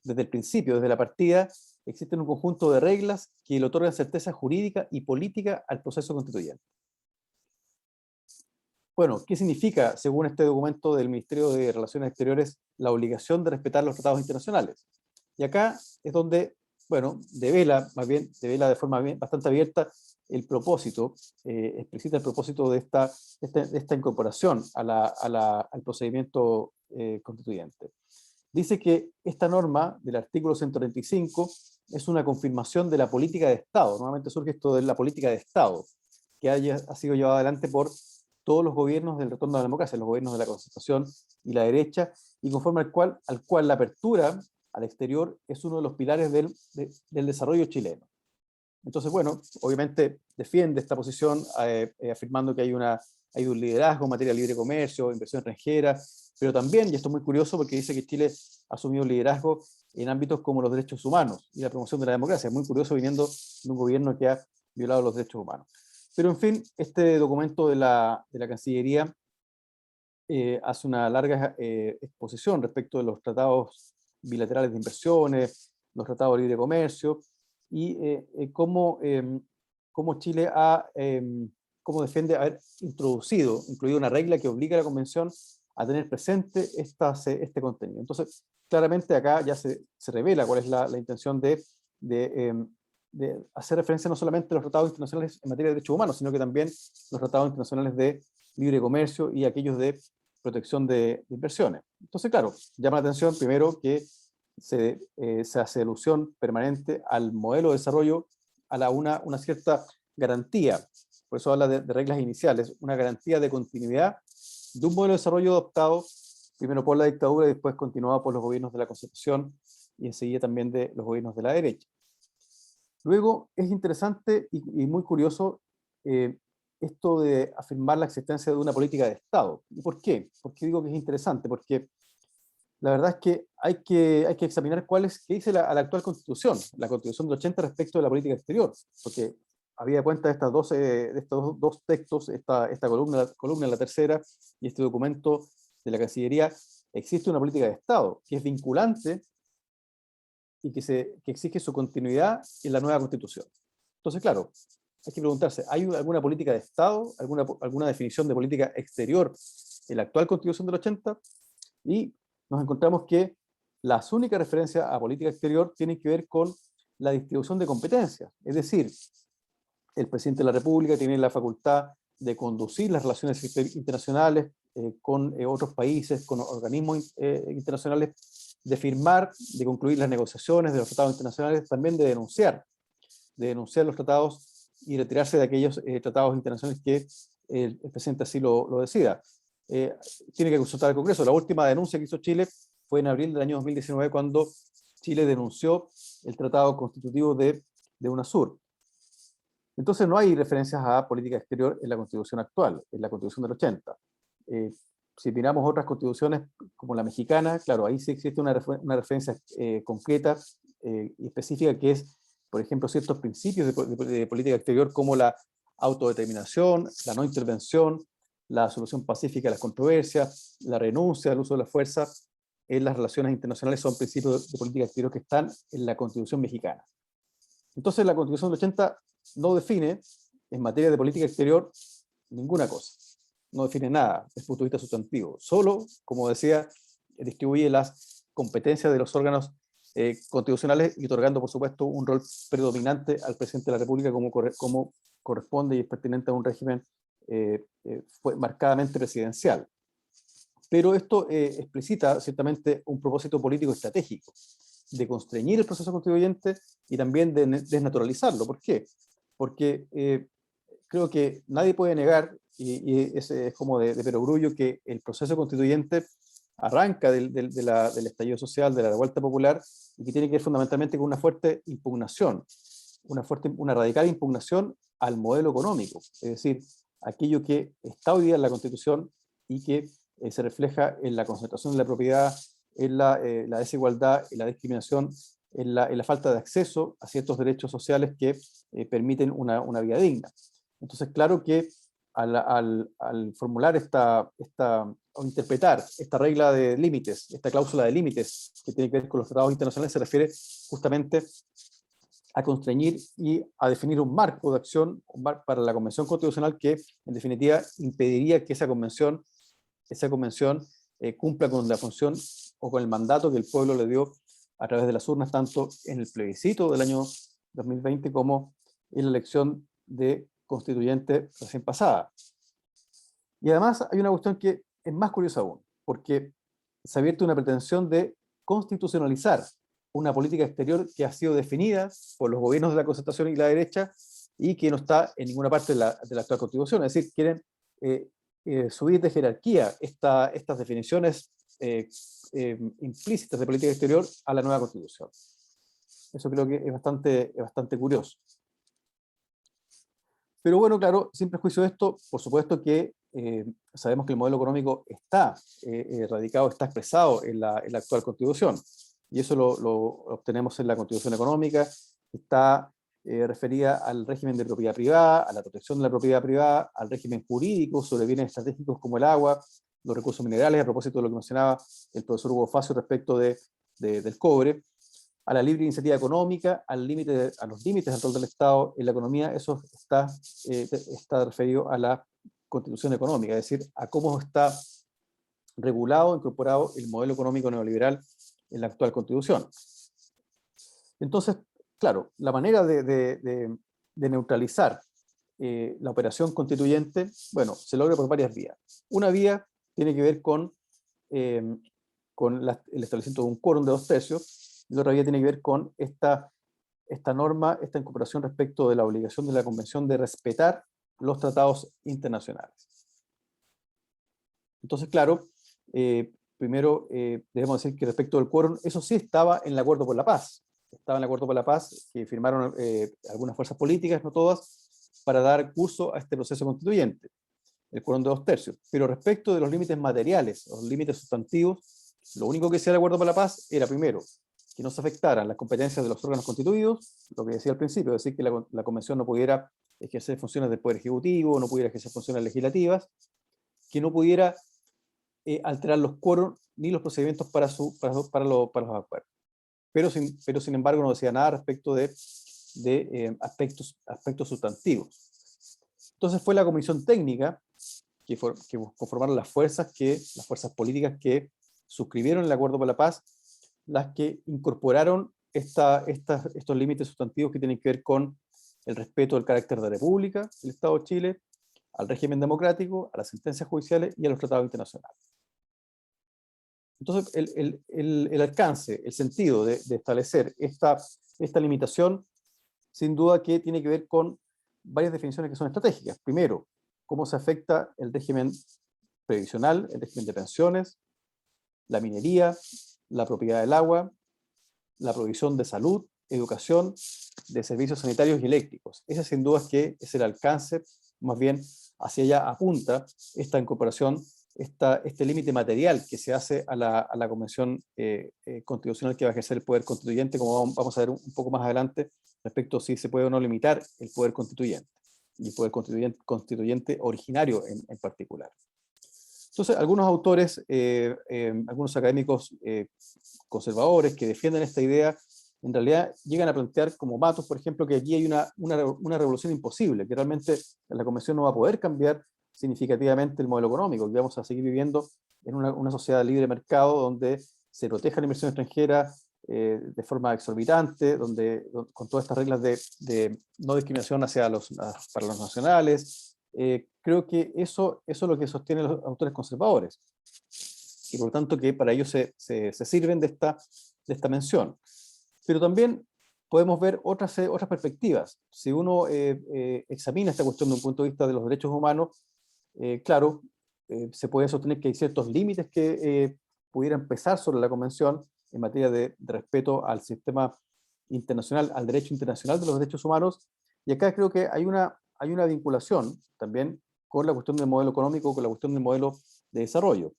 desde el principio, desde la partida, existen un conjunto de reglas que le otorgan certeza jurídica y política al proceso constituyente. Bueno, ¿qué significa, según este documento del Ministerio de Relaciones Exteriores, la obligación de respetar los tratados internacionales? Y acá es donde, bueno, devela de forma bastante abierta el propósito, explicita el propósito de esta incorporación al procedimiento constituyente. Dice que esta norma del artículo 135 es una confirmación de la política de Estado. Nuevamente surge esto de la política de Estado, que ha sido llevada adelante por todos los gobiernos del retorno a la democracia, los gobiernos de la Concertación y la derecha, y conforme al cual la apertura al exterior es uno de los pilares del desarrollo chileno. Entonces, bueno, obviamente defiende esta posición afirmando que hay una hay un liderazgo en materia de libre comercio, inversión extranjera, pero también, y esto es muy curioso porque dice que Chile ha asumido liderazgo en ámbitos como los derechos humanos y la promoción de la democracia. Es muy curioso viniendo de un gobierno que ha violado los derechos humanos. Pero en fin, este documento de la Cancillería hace una larga exposición respecto de los tratados bilaterales de inversiones, los tratados de libre comercio, y cómo Chile cómo defiende haber incluido una regla que obliga a la Convención a tener presente este contenido. Entonces, claramente acá ya se revela cuál es la intención de hacer referencia no solamente a los tratados internacionales en materia de derechos humanos, sino que también los tratados internacionales de libre comercio y aquellos de protección de inversiones. Entonces, claro, llama la atención primero que se hace alusión permanente al modelo de desarrollo, a una cierta garantía, por eso habla de reglas iniciales, una garantía de continuidad de un modelo de desarrollo adoptado primero por la dictadura y después continuado por los gobiernos de la Concertación y enseguida también de los gobiernos de la derecha. Luego es interesante y muy curioso esto de afirmar la existencia de una política de Estado. ¿Y por qué? ¿Por qué digo que es interesante? Porque la verdad es que hay que examinar qué dice la actual Constitución, la Constitución del 80 respecto de la política exterior, porque había cuenta de estos dos textos, esta columna, la tercera, y este documento de la Cancillería, existe una política de Estado que es vinculante y que exige su continuidad en la nueva Constitución. Entonces, claro, hay que preguntarse, ¿hay alguna política de Estado, alguna definición de política exterior en la actual Constitución del 80? Y nos encontramos que las únicas referencias a política exterior tienen que ver con la distribución de competencias. Es decir, el presidente de la República tiene la facultad de conducir las relaciones internacionales con otros países, con organismos internacionales, de firmar, de concluir las negociaciones de los tratados internacionales, también de denunciar los tratados y retirarse de aquellos tratados internacionales que el presidente así lo decida. Tiene que consultar al Congreso. La última denuncia que hizo Chile fue en abril del año 2019, cuando Chile denunció el tratado constitutivo de UNASUR. Entonces no hay referencias a política exterior en la Constitución actual, en la Constitución del 80. Si miramos otras constituciones como la mexicana, claro, ahí sí existe una referencia concreta y específica, que es, por ejemplo, ciertos principios de política exterior como la autodeterminación, la no intervención, la solución pacífica de las controversias, la renuncia al uso de la fuerza en las relaciones internacionales. Son principios de política exterior que están en la Constitución mexicana. Entonces la Constitución del 80 no define en materia de política exterior ninguna cosa, no define nada desde el punto de vista sustantivo, solo, como decía, distribuye las competencias de los órganos constitucionales y otorgando, por supuesto, un rol predominante al presidente de la República como corresponde y es pertinente a un régimen marcadamente presidencial. Pero esto explicita ciertamente un propósito político estratégico de constreñir el proceso constituyente y también de desnaturalizarlo. ¿Por qué? Porque creo que nadie puede negar, y es como de perogrullo, que el proceso constituyente arranca del estallido social, de la revuelta popular, y que tiene que ver fundamentalmente con una fuerte impugnación, una radical impugnación al modelo económico, es decir, aquello que está hoy día en la Constitución y que se refleja en la concentración de la propiedad, en la desigualdad, en la discriminación, en la falta de acceso a ciertos derechos sociales que permiten una vida digna. Entonces, claro que al formular o interpretar esta regla de límites, esta cláusula de límites que tiene que ver con los tratados internacionales, se refiere justamente a constreñir y a definir un marco de acción para la Convención Constitucional que, en definitiva, impediría que esa convención cumpla con la función o con el mandato que el pueblo le dio a través de las urnas, tanto en el plebiscito del año 2020 como en la elección de constituyente recién pasada. Y además hay una cuestión que es más curiosa aún, porque se ha abierto una pretensión de constitucionalizar una política exterior que ha sido definida por los gobiernos de la Concertación y la derecha y que no está en ninguna parte de la actual Constitución. Es decir, quieren subir de jerarquía estas definiciones implícitas de política exterior a la nueva Constitución. Eso creo que es bastante curioso. Pero bueno, claro, sin prejuicio de esto, por supuesto que sabemos que el modelo económico está radicado, está expresado en la actual Constitución, y eso lo obtenemos en la Constitución Económica. Está referida al régimen de propiedad privada, a la protección de la propiedad privada, al régimen jurídico sobre bienes estratégicos como el agua, los recursos minerales, a propósito de lo que mencionaba el profesor Hugo Facio respecto del cobre, a la libre iniciativa económica, a los límites del rol del Estado en la economía. Eso está referido a la Constitución Económica, es decir, a cómo está regulado, incorporado el modelo económico neoliberal en la actual Constitución. Entonces, claro, la manera de neutralizar la operación constituyente, bueno, se logra por varias vías. Una vía tiene que ver con el establecimiento de un quórum de 2/3, y la otra vía tiene que ver con esta norma, esta incorporación respecto de la obligación de la Convención de respetar los tratados internacionales. Entonces, claro, primero debemos decir que respecto del quórum, eso sí estaba en el Acuerdo por la Paz. Estaba en el Acuerdo por la Paz que firmaron algunas fuerzas políticas, no todas, para dar curso a este proceso constituyente, el quórum de 2/3. Pero respecto de los límites materiales, los límites sustantivos, lo único que decía el Acuerdo por la Paz era, primero, que no se afectaran las competencias de los órganos constituidos, lo que decía al principio, es decir, que la Convención no pudiera ejercer funciones del Poder Ejecutivo, no pudiera ejercer funciones legislativas, que no pudiera alterar los quórum ni los procedimientos para los acuerdos. Pero sin embargo no decía nada respecto de aspectos sustantivos. Entonces fue la comisión técnica que conformaron las fuerzas políticas que suscribieron el Acuerdo por la Paz, las que incorporaron estos límites sustantivos que tienen que ver con el respeto del carácter de república del Estado de Chile, al régimen democrático, a las sentencias judiciales y a los tratados internacionales. Entonces, el alcance, el sentido de establecer esta limitación, sin duda que tiene que ver con varias definiciones que son estratégicas. Primero, cómo se afecta el régimen previsional, el régimen de pensiones, la minería, la propiedad del agua, la provisión de salud, educación, de servicios sanitarios y eléctricos. Ese sin duda es el alcance, más bien hacia allá apunta esta incorporación, este límite material que se hace a la Convención Constitucional que va a ejercer el poder constituyente, como vamos a ver un poco más adelante, respecto a si se puede o no limitar el poder constituyente, y el poder constituyente originario en particular. Entonces, algunos autores, algunos académicos conservadores que defienden esta idea, en realidad llegan a plantear, como Matos, por ejemplo, que aquí hay una revolución imposible, que realmente la Convención no va a poder cambiar significativamente el modelo económico, que vamos a seguir viviendo en una sociedad de libre mercado donde se proteja la inversión extranjera de forma exorbitante, con todas estas reglas de no discriminación para los nacionales. Creo que eso es lo que sostienen los autores conservadores, y por lo tanto que para ellos se sirven de esta mención. Pero también podemos ver otras perspectivas. Si uno examina esta cuestión desde un punto de vista de los derechos humanos, claro, se puede sostener que hay ciertos límites que pudieran pesar sobre la Convención en materia de respeto al sistema internacional, al derecho internacional de los derechos humanos, y acá creo que hay una vinculación también con la cuestión del modelo económico, con la cuestión del modelo de desarrollo.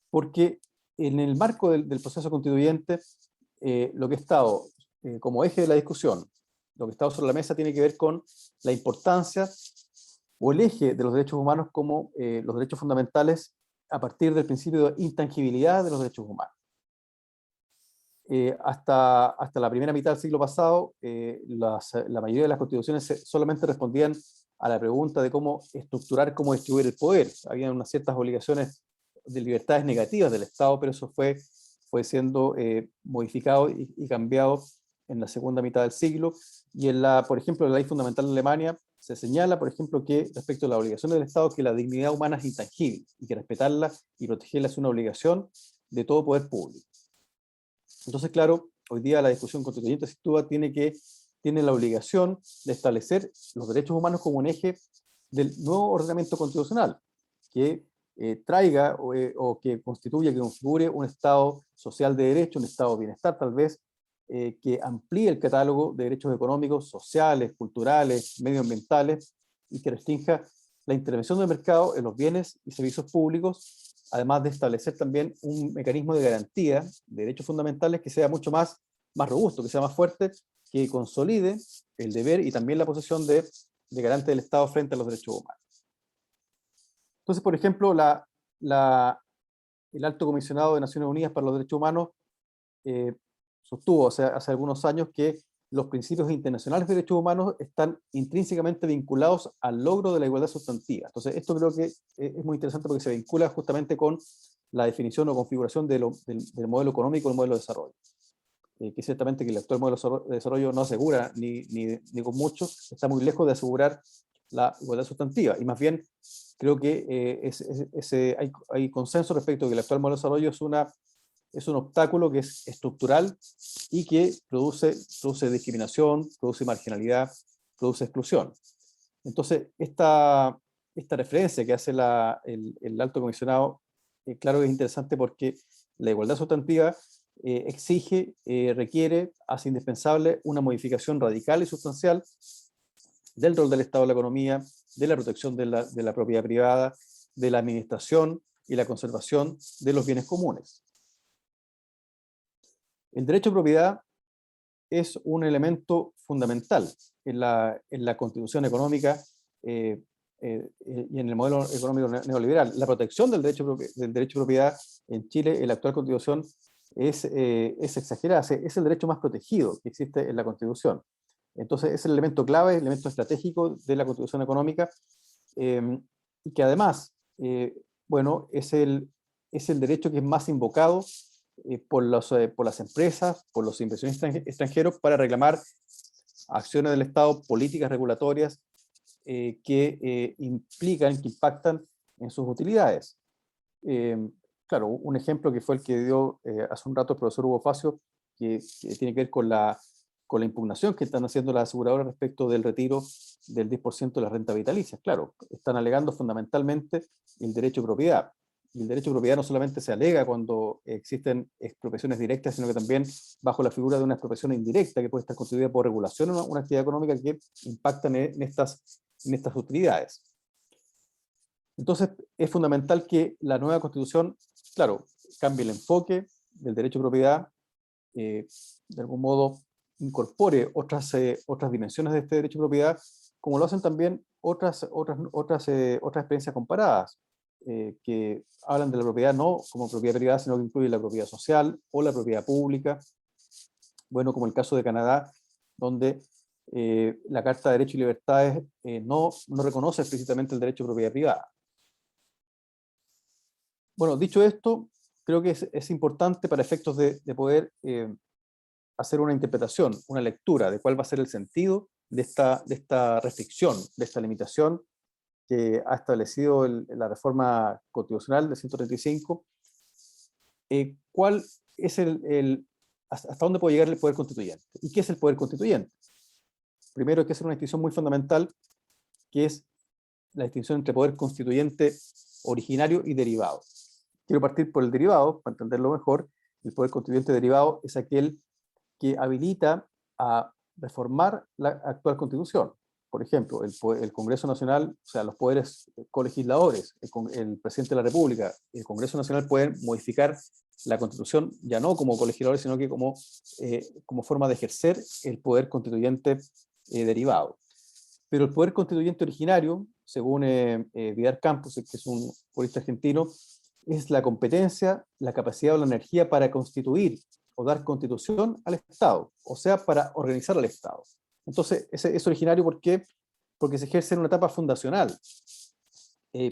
Porque en el marco del proceso constituyente, lo que ha estado como eje de la discusión, lo que ha estado sobre la mesa tiene que ver con la importancia o el eje de los derechos humanos como los derechos fundamentales a partir del principio de intangibilidad de los derechos humanos. Hasta la primera mitad del siglo pasado, la mayoría de las constituciones solamente respondían a la pregunta de cómo estructurar, cómo distribuir el poder. Había unas ciertas obligaciones de libertades negativas del Estado, pero eso fue siendo modificado y cambiado en la segunda mitad del siglo. Y por ejemplo, en la Ley Fundamental de Alemania se señala, por ejemplo, que respecto a la obligación del Estado, que la dignidad humana es intangible y que respetarla y protegerla es una obligación de todo poder público. Entonces, claro, hoy día la discusión constituyente sin duda tiene la obligación de establecer los derechos humanos como un eje del nuevo ordenamiento constitucional, que traiga o que constituya, que configure un Estado social de derecho, un Estado de bienestar tal vez, que amplíe el catálogo de derechos económicos, sociales, culturales, medioambientales, y que restrinja la intervención del mercado en los bienes y servicios públicos, además de establecer también un mecanismo de garantía de derechos fundamentales que sea mucho más robusto, que sea más fuerte, que consolide el deber y también la posición de garante del Estado frente a los derechos humanos. Entonces, por ejemplo, el Alto Comisionado de Naciones Unidas para los Derechos Humanos sostuvo hace algunos años que los principios internacionales de derechos humanos están intrínsecamente vinculados al logro de la igualdad sustantiva. Entonces, esto creo que es muy interesante porque se vincula justamente con la definición o configuración del modelo económico y el modelo de desarrollo. Que ciertamente que el actual modelo de desarrollo no asegura, ni con mucho, está muy lejos de asegurar la igualdad sustantiva. Y más bien, creo que hay consenso respecto a que el actual modelo de desarrollo es un obstáculo que es estructural y que produce discriminación, produce marginalidad, produce exclusión. Entonces, esta referencia que hace el Alto Comisionado, claro que es interesante porque la igualdad sustantiva exige, requiere, hace indispensable una modificación radical y sustancial del rol del Estado en la economía, de la protección de la propiedad privada, de la administración y la conservación de los bienes comunes. El derecho a propiedad es un elemento fundamental en la constitución económica y en el modelo económico neoliberal. La protección del derecho a propiedad en Chile, en la actual constitución, es exagerada, es el derecho más protegido que existe en la constitución. Entonces es el elemento clave, el elemento estratégico de la constitución económica, y que además, bueno, es el derecho que es más invocado por las empresas, por los inversionistas extranjeros para reclamar acciones del Estado, políticas regulatorias que implican, que impactan en sus utilidades. Claro, un ejemplo que fue el que dio hace un rato el profesor Hugo Facio, que tiene que ver con la impugnación que están haciendo las aseguradoras respecto del retiro del 10% de las rentas vitalicias. Claro, están alegando fundamentalmente el derecho de propiedad. Y el derecho de propiedad no solamente se alega cuando existen expropiaciones directas, sino que también bajo la figura de una expropiación indirecta que puede estar constituida por regulación o una actividad económica que impacta en estas utilidades. Entonces, es fundamental que la nueva Constitución, claro, cambie el enfoque del derecho de propiedad, de algún modo incorpore otras dimensiones de este derecho de propiedad, como lo hacen también otras experiencias comparadas, que hablan de la propiedad no como propiedad privada, sino que incluye la propiedad social o la propiedad pública. Bueno, como el caso de Canadá, donde la Carta de Derechos y Libertades no reconoce explícitamente el derecho de propiedad privada. Bueno, dicho esto, creo que es importante para efectos de poder hacer una interpretación, una lectura de cuál va a ser el sentido de esta restricción, de esta limitación que ha establecido la reforma constitucional de 135, cuál es hasta dónde puede llegar el poder constituyente. ¿Y qué es el poder constituyente? Primero hay que hacer una distinción muy fundamental, que es la distinción entre poder constituyente originario y derivado. Quiero partir por el derivado, para entenderlo mejor. El poder constituyente derivado es aquel que habilita a reformar la actual Constitución. Por ejemplo, el Congreso Nacional, o sea, los poderes colegisladores, el presidente de la República, el Congreso Nacional pueden modificar la Constitución, ya no como colegisladores, sino que como forma de ejercer el poder constituyente derivado. Pero el poder constituyente originario, según Vidal Campos, que es un jurista argentino, es la competencia, la capacidad o la energía para constituir o dar constitución al Estado, o sea, para organizar al Estado. Entonces, es originario ¿por qué? Porque se ejerce en una etapa fundacional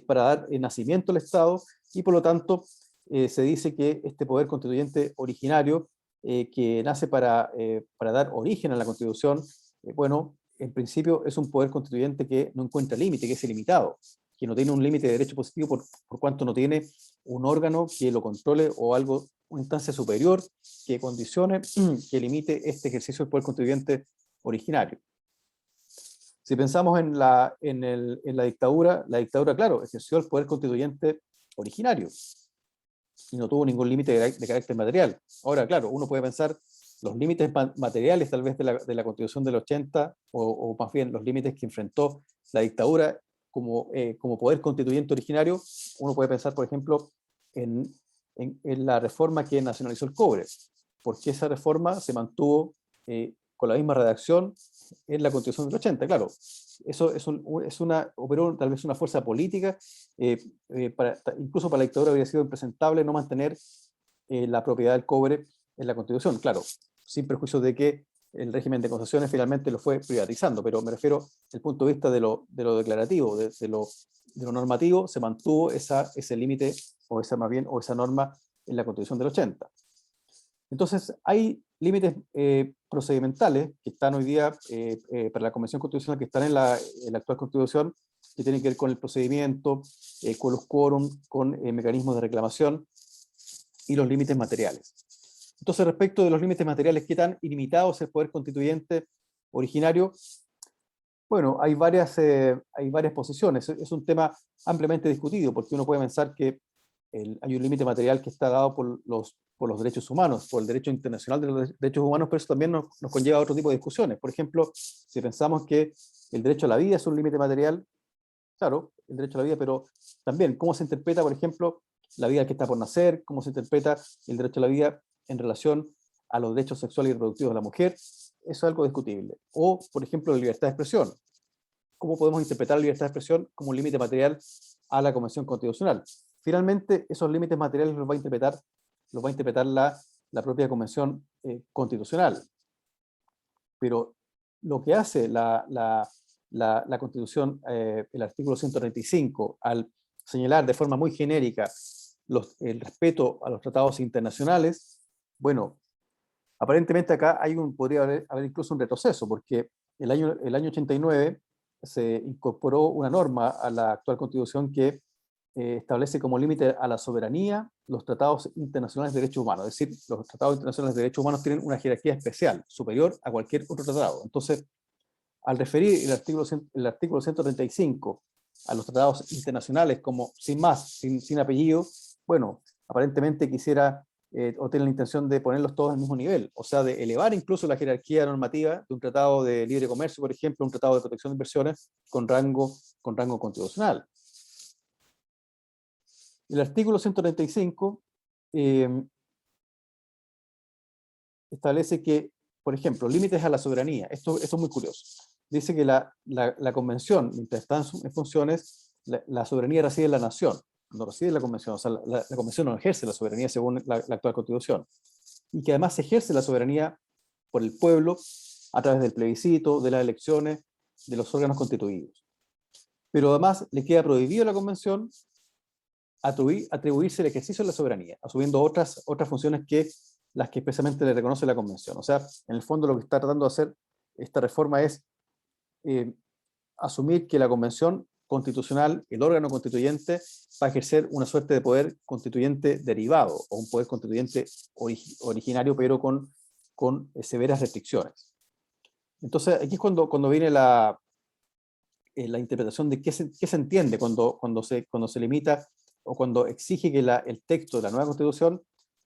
para dar nacimiento al Estado, y por lo tanto se dice que este poder constituyente originario que nace para dar origen a la Constitución, bueno, en principio es un poder constituyente que no encuentra límite, que es ilimitado, que no tiene un límite de derecho positivo por cuanto no tiene un órgano que lo controle o algo, una instancia superior que condicione, que limite este ejercicio del poder constituyente originario. Si pensamos en la dictadura, claro, ejerció el poder constituyente originario y no tuvo ningún límite de carácter material. Ahora, claro, uno puede pensar los límites materiales tal vez de la Constitución del 80, o más bien los límites que enfrentó la dictadura, como poder constituyente originario, uno puede pensar, por ejemplo, en la reforma que nacionalizó el cobre, porque esa reforma se mantuvo con la misma redacción en la Constitución del 80, claro. Eso operó tal vez una fuerza política, incluso para la dictadura habría sido impresentable no mantener la propiedad del cobre en la Constitución, claro, sin perjuicio de que el régimen de concesiones finalmente lo fue privatizando, pero me refiero desde el punto de vista de lo declarativo, de lo normativo, se mantuvo ese límite, o esa norma en la Constitución del 80. Entonces, hay límites procedimentales que están hoy día para la Convención Constitucional, que están en la actual Constitución, que tienen que ver con el procedimiento, con los quórum, con mecanismos de reclamación y los límites materiales. Entonces, respecto de los límites materiales, ¿qué tan ilimitado es el poder constituyente originario? Bueno, hay varias posiciones. Es un tema ampliamente discutido, porque uno puede pensar que hay un límite material que está dado por los derechos humanos, por el derecho internacional de los derechos humanos, pero eso también nos conlleva a otro tipo de discusiones. Por ejemplo, si pensamos que el derecho a la vida es un límite material, claro, el derecho a la vida, pero también cómo se interpreta, por ejemplo, la vida que está por nacer, cómo se interpreta el derecho a la vida en relación a los derechos sexuales y reproductivos de la mujer, eso es algo discutible. O, por ejemplo, la libertad de expresión. ¿Cómo podemos interpretar la libertad de expresión como un límite material a la Convención Constitucional? Finalmente, esos límites materiales los va a interpretar la propia Convención Constitucional. Pero lo que hace la Constitución, el artículo 135, al señalar de forma muy genérica el respeto a los tratados internacionales, bueno, aparentemente acá podría haber incluso un retroceso, porque el año 89 se incorporó una norma a la actual Constitución que establece como límite a la soberanía los tratados internacionales de derechos humanos. Es decir, los tratados internacionales de derechos humanos tienen una jerarquía especial, superior a cualquier otro tratado. Entonces, al referir el artículo 135 a los tratados internacionales como sin más, sin apellido, bueno, aparentemente quisiera o tiene la intención de ponerlos todos al mismo nivel, o sea, de elevar incluso la jerarquía normativa de un tratado de libre comercio, por ejemplo, un tratado de protección de inversiones con rango constitucional. El artículo 135 establece que, por ejemplo, límites a la soberanía. Esto es muy curioso. Dice que la convención, mientras está en funciones, la soberanía reside en la nación, no reside en la convención. O sea, la convención no ejerce la soberanía según la actual constitución. Y que además se ejerce la soberanía por el pueblo a través del plebiscito, de las elecciones, de los órganos constituidos. Pero además le queda prohibido a la convención atribuirse el ejercicio de la soberanía, asumiendo otras funciones que las que expresamente le reconoce la Convención. O sea, en el fondo lo que está tratando de hacer esta reforma es asumir que la Convención Constitucional, el órgano constituyente, va a ejercer una suerte de poder constituyente derivado, o un poder constituyente originario, pero con severas restricciones. Entonces, aquí es cuando viene la interpretación de qué se entiende cuando se limita o cuando exige que el texto de la nueva Constitución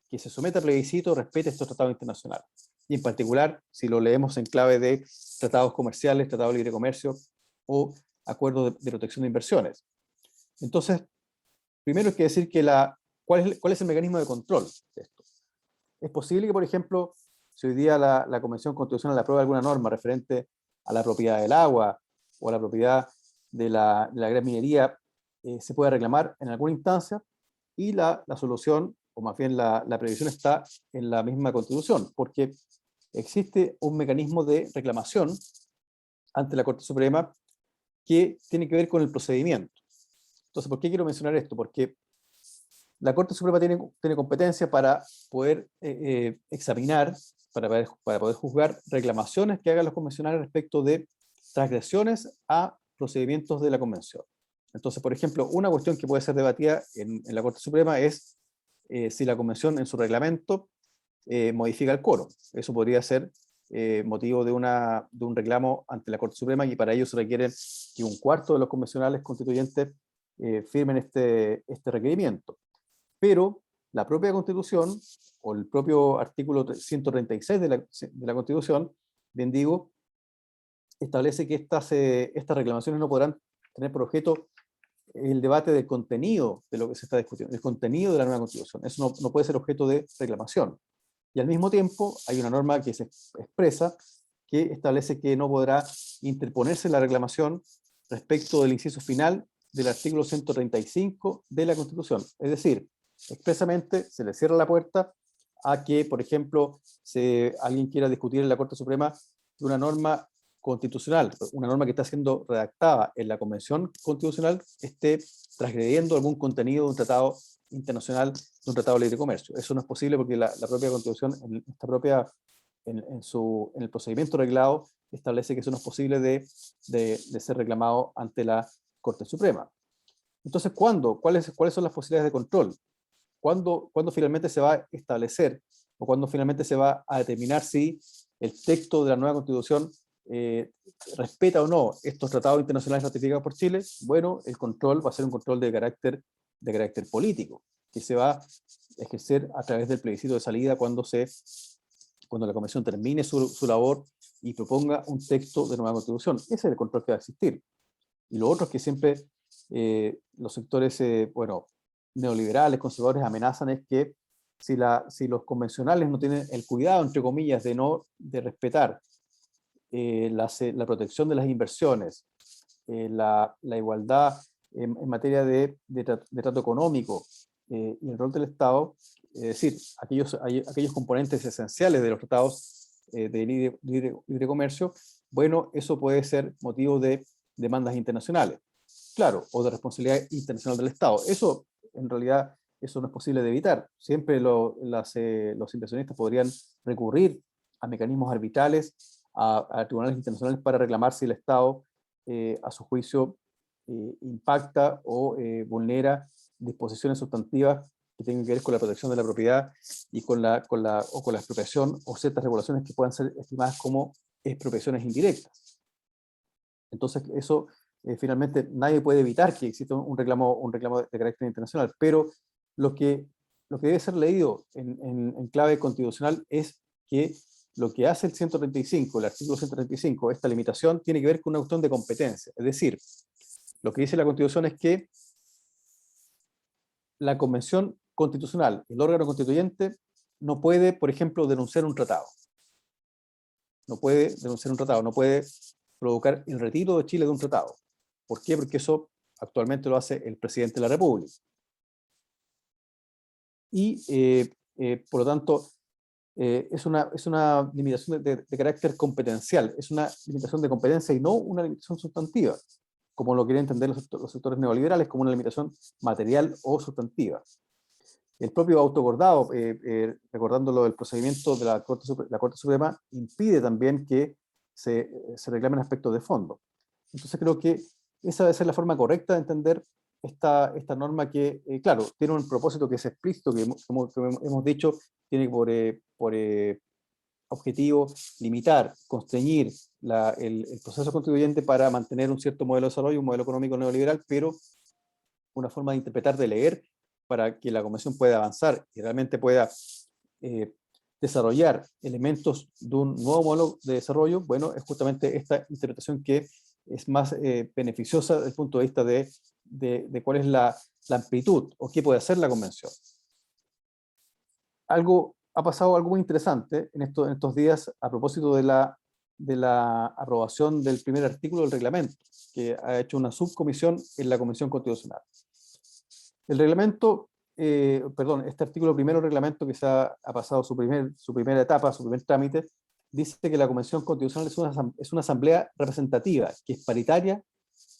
que se someta a plebiscito respete estos tratados internacionales. Y en particular, si lo leemos en clave de tratados comerciales, tratados de libre comercio o acuerdos de protección de inversiones. Entonces, primero hay que decir que ¿cuál es el mecanismo de control de esto? Es posible que, por ejemplo, si hoy día la Convención Constitucional aprueba alguna norma referente a la propiedad del agua o a la propiedad de la gran minería, se pueda reclamar en alguna instancia, y la solución, o más bien la previsión, está en la misma Constitución, porque existe un mecanismo de reclamación ante la Corte Suprema que tiene que ver con el procedimiento. Entonces, ¿por qué quiero mencionar esto? Porque la Corte Suprema tiene competencia para poder examinar, para poder juzgar reclamaciones que hagan los convencionales respecto de transgresiones a procedimientos de la Convención. Entonces, por ejemplo, una cuestión que puede ser debatida en la Corte Suprema es si la Convención en su reglamento modifica el quórum. Eso podría ser motivo de un reclamo ante la Corte Suprema, y para ello se requiere que un cuarto de los convencionales constituyentes firmen este requerimiento. Pero la propia Constitución, o el propio artículo 136 de la Constitución, bien digo, establece que estas reclamaciones no podrán tener por objeto el debate del contenido de lo que se está discutiendo, el contenido de la nueva Constitución. Eso no puede ser objeto de reclamación. Y al mismo tiempo hay una norma que se expresa que establece que no podrá interponerse la reclamación respecto del inciso final del artículo 135 de la Constitución. Es decir, expresamente se le cierra la puerta a que, por ejemplo, alguien quiera discutir en la Corte Suprema de una norma constitucional, una norma que está siendo redactada en la Convención Constitucional, esté transgrediendo algún contenido de un tratado internacional, de un tratado de libre comercio. Eso no es posible porque la propia Constitución, en el procedimiento reglado, establece que eso no es posible de ser reclamado ante la Corte Suprema. Entonces, ¿cuáles son las posibilidades de control? ¿Cuándo finalmente se va a establecer o cuándo finalmente se va a determinar si el texto de la nueva Constitución respeta o no estos tratados internacionales ratificados por Chile? Bueno, el control va a ser un control de carácter político, que se va a ejercer a través del plebiscito de salida cuando la Convención termine su labor y proponga un texto de nueva Constitución. Ese es el control que va a existir. Y lo otro es que siempre los sectores neoliberales, conservadores, amenazan es que si los convencionales no tienen el cuidado, entre comillas, de respetar la protección de las inversiones, la igualdad en materia de trato económico y el rol del Estado, es decir, aquellos componentes esenciales de los tratados de libre comercio, bueno, eso puede ser motivo de demandas internacionales, claro, o de responsabilidad internacional del Estado. Eso, en realidad, eso no es posible de evitar. Siempre los inversionistas podrían recurrir a mecanismos arbitrales, a tribunales internacionales para reclamar si el Estado, a su juicio, impacta o vulnera disposiciones sustantivas que tengan que ver con la protección de la propiedad y con la expropiación o ciertas regulaciones que puedan ser estimadas como expropiaciones indirectas. Entonces, eso finalmente nadie puede evitar que exista un reclamo de carácter internacional, pero lo que debe ser leído en clave constitucional es que lo que hace el artículo 135, esta limitación, tiene que ver con una cuestión de competencia. Es decir, lo que dice la Constitución es que la Convención Constitucional, el órgano constituyente, no puede, por ejemplo, denunciar un tratado. No puede denunciar un tratado, no puede provocar el retiro de Chile de un tratado. ¿Por qué? Porque eso actualmente lo hace el presidente de la República. Y, por lo tanto, es una limitación de carácter competencial, es una limitación de competencia y no una limitación sustantiva, como lo quieren entender los sectores neoliberales, como una limitación material o sustantiva. El propio autoacordado, recordándolo del procedimiento de la Corte Suprema, impide también que se reclamen aspectos de fondo. Entonces creo que esa debe ser la forma correcta de entender esta norma que, claro, tiene un propósito que es explícito, que como hemos dicho, tiene por objetivo limitar, constreñir el proceso constituyente para mantener un cierto modelo de desarrollo, un modelo económico neoliberal, pero una forma de interpretar, de leer, para que la Convención pueda avanzar y realmente pueda desarrollar elementos de un nuevo modelo de desarrollo. Bueno, es justamente esta interpretación que es más beneficiosa desde el punto de vista de cuál es la amplitud o qué puede hacer la Convención. Ha pasado algo muy interesante en estos días a propósito de la aprobación del primer artículo del reglamento, que ha hecho una subcomisión en la Convención Constitucional. El reglamento, este artículo primero del reglamento que ha pasado su primera etapa, su primer trámite, dice que la Convención Constitucional es una asamblea representativa, que es paritaria,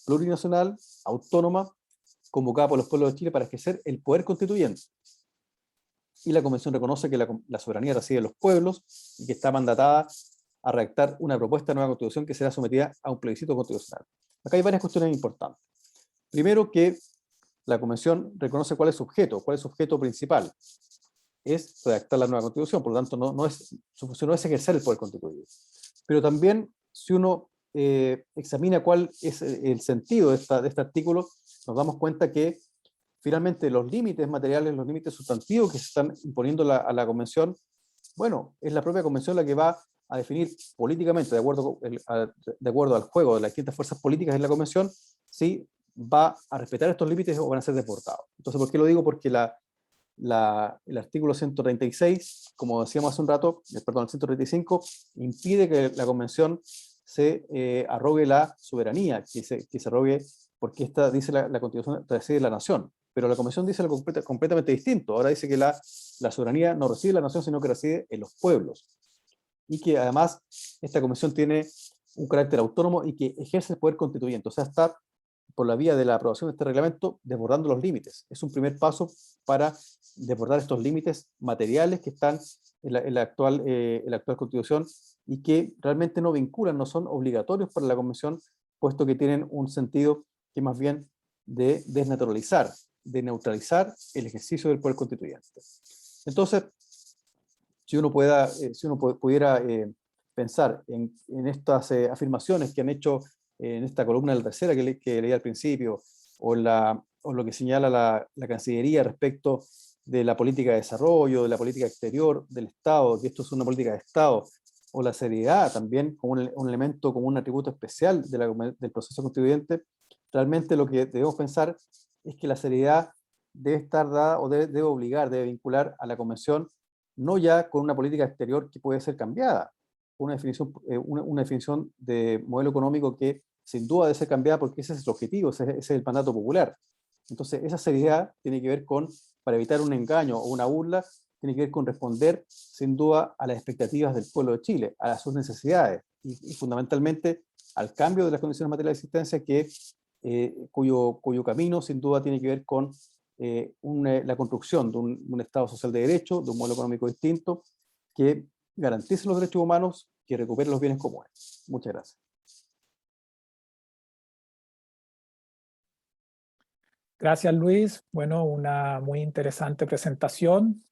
plurinacional, autónoma, convocada por los pueblos de Chile para ejercer el poder constituyente. Y la Convención reconoce que la soberanía reside en los pueblos y que está mandatada a redactar una propuesta de nueva Constitución que será sometida a un plebiscito constitucional. Acá hay varias cuestiones importantes. Primero, que la Convención reconoce cuál es su objeto principal. Es redactar la nueva Constitución, por lo tanto su función no es ejercer el poder constituyente. Pero también, si uno examina cuál es el sentido de este artículo, nos damos cuenta que finalmente los límites materiales, los límites sustantivos que se están imponiendo a la Convención, bueno, es la propia Convención la que va a definir políticamente, de acuerdo al juego de las distintas fuerzas políticas en la convención, si va a respetar estos límites o van a ser deportados. Entonces, ¿por qué lo digo? Porque el artículo 136, como decíamos hace un rato, perdón, el 135, impide que la convención se arrogue la soberanía, que se arrogue, porque esta dice la Constitución reside en la nación, pero la convención dice algo completamente distinto. Ahora dice que la soberanía no reside en la nación, sino que reside en los pueblos, y que además esta convención tiene un carácter autónomo y que ejerce el poder constituyente, o sea, está por la vía de la aprobación de este reglamento desbordando los límites. Es un primer paso para desbordar estos límites materiales que están en la actual Constitución y que realmente no vinculan, no son obligatorios para la Convención, puesto que tienen un sentido que más bien de desnaturalizar, de neutralizar el ejercicio del poder constituyente. Entonces, si uno pudiera pensar en estas afirmaciones que han hecho en esta columna de la tercera que leí al principio, o lo que señala la Cancillería respecto de la política de desarrollo, de la política exterior del Estado, que esto es una política de Estado, o la seriedad también como un elemento, como un atributo especial del proceso constituyente, realmente lo que debemos pensar es que la seriedad debe estar dada o debe obligar, debe vincular a la Convención, no ya con una política exterior que puede ser cambiada, una definición de modelo económico que sin duda debe ser cambiada porque ese es el objetivo, ese es el mandato popular. Entonces, esa seriedad tiene que ver con, para evitar un engaño o una burla, tiene que ver con responder sin duda a las expectativas del pueblo de Chile, a sus necesidades y fundamentalmente al cambio de las condiciones materiales de existencia cuyo camino sin duda tiene que ver con la construcción de un Estado social de derecho, de un modelo económico distinto, que garantice los derechos humanos, que recupere los bienes comunes. Muchas gracias. Gracias, Luis. Bueno, una muy interesante presentación.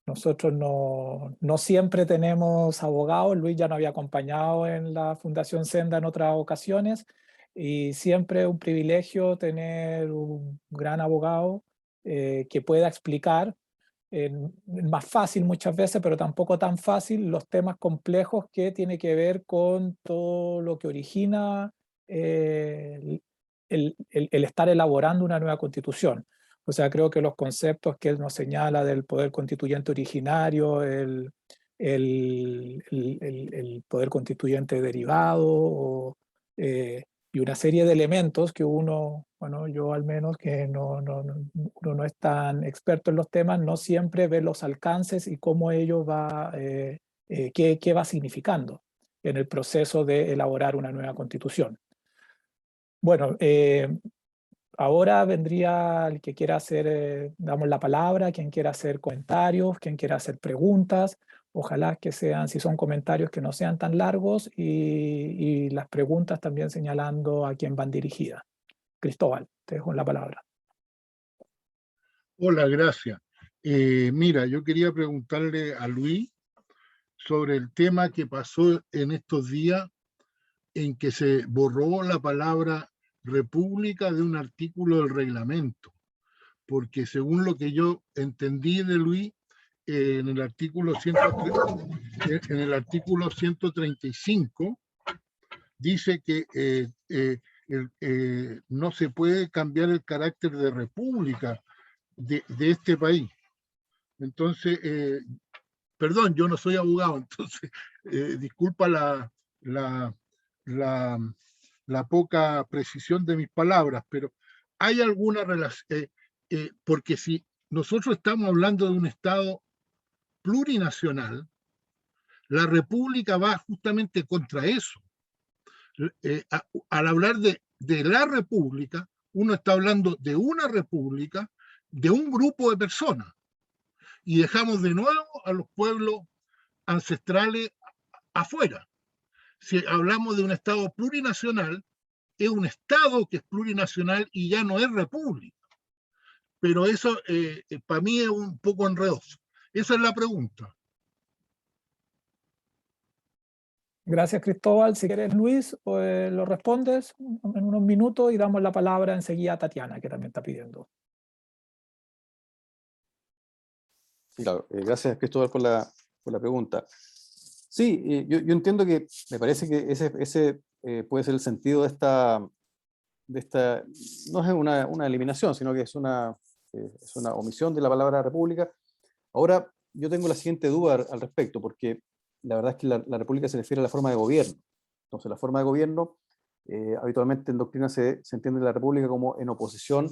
Nosotros no siempre tenemos abogados. Luis ya nos había acompañado en la Fundación Senda en otras ocasiones y siempre es un privilegio tener un gran abogado que pueda explicar más fácil muchas veces, pero tampoco tan fácil, los temas complejos que tiene que ver con todo lo que origina el estar elaborando una nueva constitución. O sea, creo que los conceptos que él nos señala del poder constituyente originario, el poder constituyente derivado, y una serie de elementos que uno, bueno, yo al menos que uno no es tan experto en los temas, no siempre ve los alcances y cómo ello va, qué va significando en el proceso de elaborar una nueva constitución. Bueno, ahora vendría el que quiera hacer, damos la palabra, quien quiera hacer comentarios, quien quiera hacer preguntas. Ojalá que sean, si son comentarios, que no sean tan largos y las preguntas también señalando a quién van dirigidas. Cristóbal, te dejo la palabra. Hola, gracias. Mira, yo quería preguntarle a Luis sobre el tema que pasó en estos días en que se borró la palabra república de un artículo del reglamento, porque según lo que yo entendí de Luis, en el artículo 135 dice que no se puede cambiar el carácter de república de este país. Entonces, perdón, yo no soy abogado, entonces disculpa la poca precisión de mis palabras, pero hay alguna relación, porque si nosotros estamos hablando de un Estado plurinacional, la República va justamente contra eso. Al hablar de la República, uno está hablando de una república, de un grupo de personas, y dejamos de nuevo a los pueblos ancestrales afuera. Si hablamos de un Estado plurinacional, es un Estado que es plurinacional y ya no es república. Pero eso para mí es un poco enredoso. Esa es la pregunta. Gracias, Cristóbal. Si quieres, Luis, lo respondes en unos minutos y damos la palabra enseguida a Tatiana, que también está pidiendo. Sí, claro. Gracias, Cristóbal, por la pregunta. Sí, yo entiendo que me parece que ese puede ser el sentido de esta, no es una eliminación, sino que es una omisión de la palabra república. Ahora, yo tengo la siguiente duda al respecto, porque la verdad es que la república se refiere a la forma de gobierno. Entonces, la forma de gobierno, habitualmente en doctrina se entiende la república como en oposición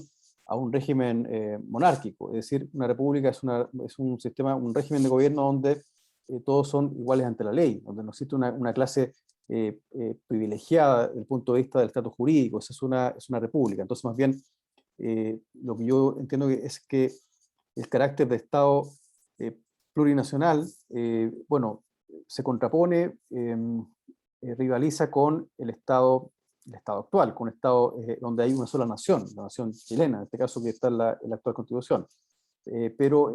a un régimen monárquico. Es decir, una república es un sistema, un régimen de gobierno donde todos son iguales ante la ley, donde no existe una clase privilegiada desde el punto de vista del estatus jurídico. Esa es una república. Entonces, más bien, lo que yo entiendo es que el carácter de Estado eh, plurinacional, bueno, se contrapone, rivaliza con el Estado actual, con un Estado donde hay una sola nación, la nación chilena, en este caso que está en la actual Constitución. Pero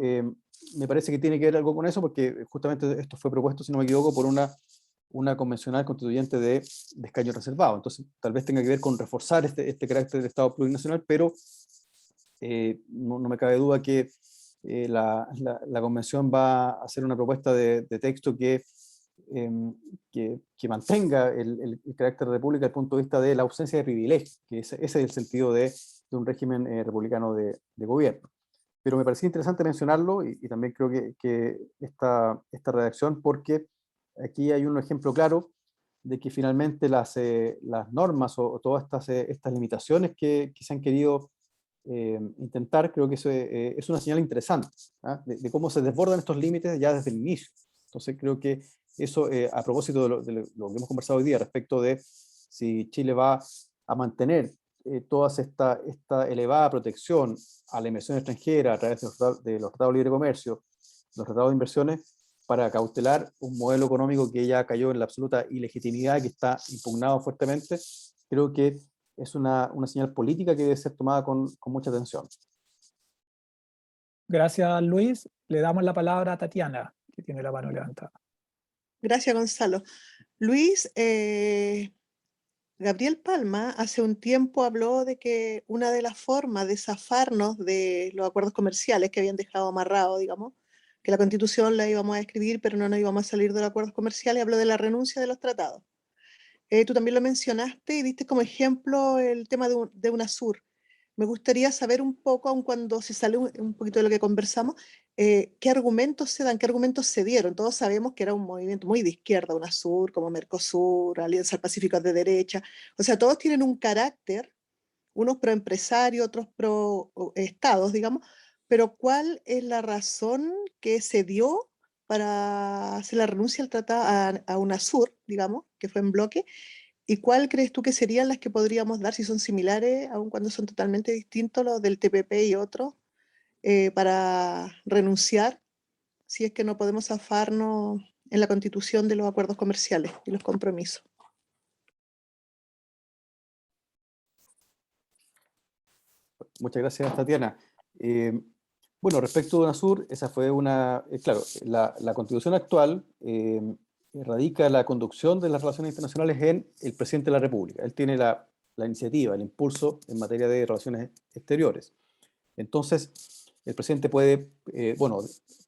me parece que tiene que ver algo con eso, porque justamente esto fue propuesto, si no me equivoco, por una convencional constituyente de escaño reservado. Entonces, tal vez tenga que ver con reforzar este carácter de Estado plurinacional, pero no me cabe duda que la convención va a hacer una propuesta de texto que mantenga el carácter de república desde el punto de vista de la ausencia de privilegios, que ese es el sentido de un régimen republicano de gobierno. Pero me parecía interesante mencionarlo y también creo que esta redacción, porque aquí hay un ejemplo claro de que finalmente las normas o todas estas limitaciones que se han querido intentar, creo que eso es una señal interesante, ¿ah? De cómo se desbordan estos límites ya desde el inicio. Entonces creo que eso, a propósito de lo que hemos conversado hoy día respecto de si Chile va a mantener toda esta elevada protección a la inversión extranjera a través de los tratados de libre comercio, los tratados de inversiones, para cautelar un modelo económico que ya cayó en la absoluta ilegitimidad, que está impugnado fuertemente, creo que es una señal política que debe ser tomada con mucha atención. Gracias, Luis. Le damos la palabra a Tatiana, que tiene la mano levantada. Gracias, Gonzalo. Luis, Gabriel Palma hace un tiempo habló de que una de las formas de zafarnos de los acuerdos comerciales que habían dejado amarrados, digamos, que la Constitución la íbamos a escribir, pero no nos íbamos a salir de los acuerdos comerciales, habló de la renuncia de los tratados. Tú también lo mencionaste y diste como ejemplo el tema de UNASUR. Me gustaría saber un poco, aun cuando se sale un poquito de lo que conversamos, qué argumentos se dan, qué argumentos se dieron. Todos sabemos que era un movimiento muy de izquierda, UNASUR, como Mercosur, Alianza del Pacífico de derecha. O sea, todos tienen un carácter, unos pro empresario, otros pro estados, digamos, pero ¿cuál es la razón que se dio para hacer la renuncia al tratado a UNASUR, digamos, que fue en bloque? ¿Y cuál crees tú que serían las que podríamos dar, si son similares, aun cuando son totalmente distintos los del TPP y otros, para renunciar, si es que no podemos zafarnos en la constitución de los acuerdos comerciales y los compromisos? Muchas gracias, Tatiana. Bueno, respecto a UNASUR, esa fue claro, la constitución actual radica la conducción de las relaciones internacionales en el presidente de la República. Él tiene la iniciativa, el impulso en materia de relaciones exteriores. Entonces, el presidente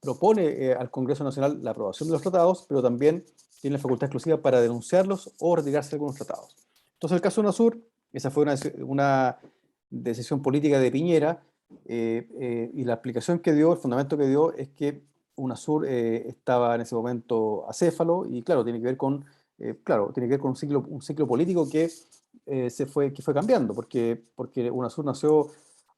propone al Congreso Nacional la aprobación de los tratados, pero también tiene la facultad exclusiva para denunciarlos o retirarse de algunos tratados. Entonces, el caso de UNASUR, esa fue una decisión política de Piñera, y la explicación que dio, el fundamento que dio, es que UNASUR estaba en ese momento acéfalo y claro, tiene que ver con un ciclo político que fue cambiando, porque UNASUR nació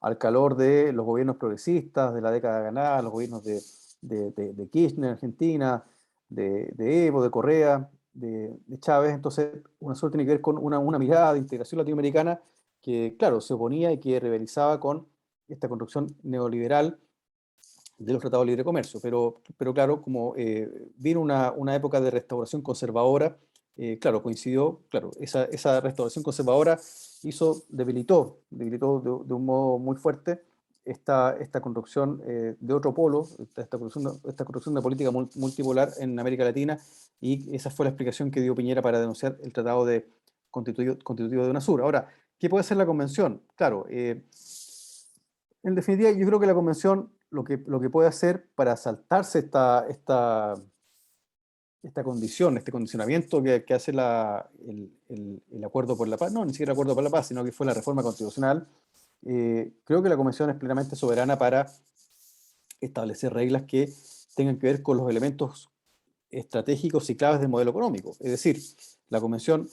al calor de los gobiernos progresistas de la década ganada, los gobiernos de Kirchner, Argentina, de Evo, de Correa, de Chávez. Entonces, UNASUR tiene que ver con una mirada de integración latinoamericana que, claro, se oponía y que rivalizaba con esta construcción neoliberal de los tratados de libre comercio. Pero claro, como vino una época de restauración conservadora, claro, coincidió, claro, esa restauración conservadora debilitó de un modo muy fuerte esta construcción de otro polo, esta construcción de política multipolar en América Latina, y esa fue la explicación que dio Piñera para denunciar el tratado constitutivo de UNASUR. Ahora, ¿qué puede hacer la convención? Claro, en definitiva, yo creo que la convención lo que puede hacer para saltarse esta condición, este condicionamiento que hace el Acuerdo por la Paz, no, ni siquiera el Acuerdo por la Paz, sino que fue la reforma constitucional, creo que la Convención es plenamente soberana para establecer reglas que tengan que ver con los elementos estratégicos y claves del modelo económico. Es decir, la Convención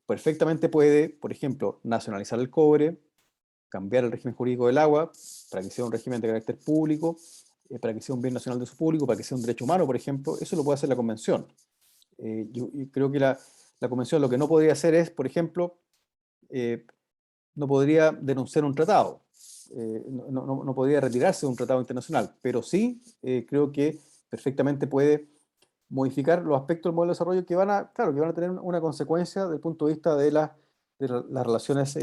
perfectamente puede, por ejemplo, nacionalizar el cobre, cambiar el régimen jurídico del agua para que sea un régimen de carácter público, para que sea un bien nacional de uso público, para que sea un derecho humano, por ejemplo. Eso lo puede hacer la Convención. Yo creo que la Convención lo que no podría hacer es, por ejemplo, no podría denunciar un tratado, no podría retirarse de un tratado internacional, pero sí creo que perfectamente puede modificar los aspectos del modelo de desarrollo que van a tener una consecuencia desde el punto de vista de las relaciones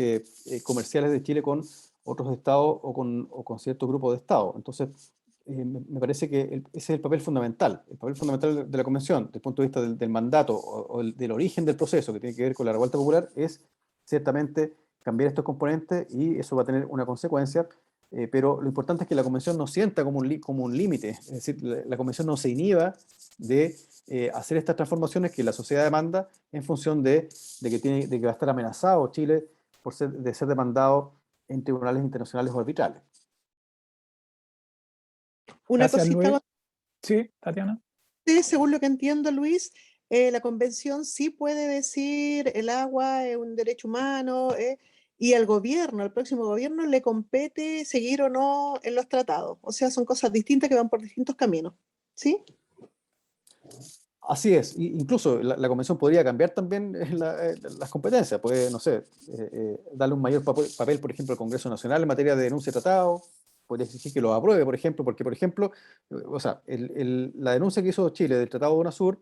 comerciales de Chile con otros estados o con ciertos grupos de estados. Entonces, me parece que ese es el papel fundamental de la Convención, desde el punto de vista del mandato o del origen del proceso, que tiene que ver con la revuelta popular, es ciertamente cambiar estos componentes, y eso va a tener una consecuencia, pero lo importante es que la Convención no sienta como un límite, es decir, la Convención no se inhiba de hacer estas transformaciones que la sociedad demanda en función de que va a estar amenazado Chile de ser demandado en tribunales internacionales o arbitrales. Una Gracias, cosita, Luis. Sí, Tatiana. según lo que entiendo, Luis, la convención sí puede decir el agua es un derecho humano, y al gobierno, al próximo gobierno, le compete seguir o no en los tratados. O sea, son cosas distintas que van por distintos caminos. ¿Sí? Así es, incluso la Convención podría cambiar también las competencias, puede, no sé, darle un mayor papel, por ejemplo, al Congreso Nacional en materia de denuncia de tratado, podría exigir que lo apruebe, por ejemplo, porque, por ejemplo, o sea, la denuncia que hizo Chile del Tratado de UNASUR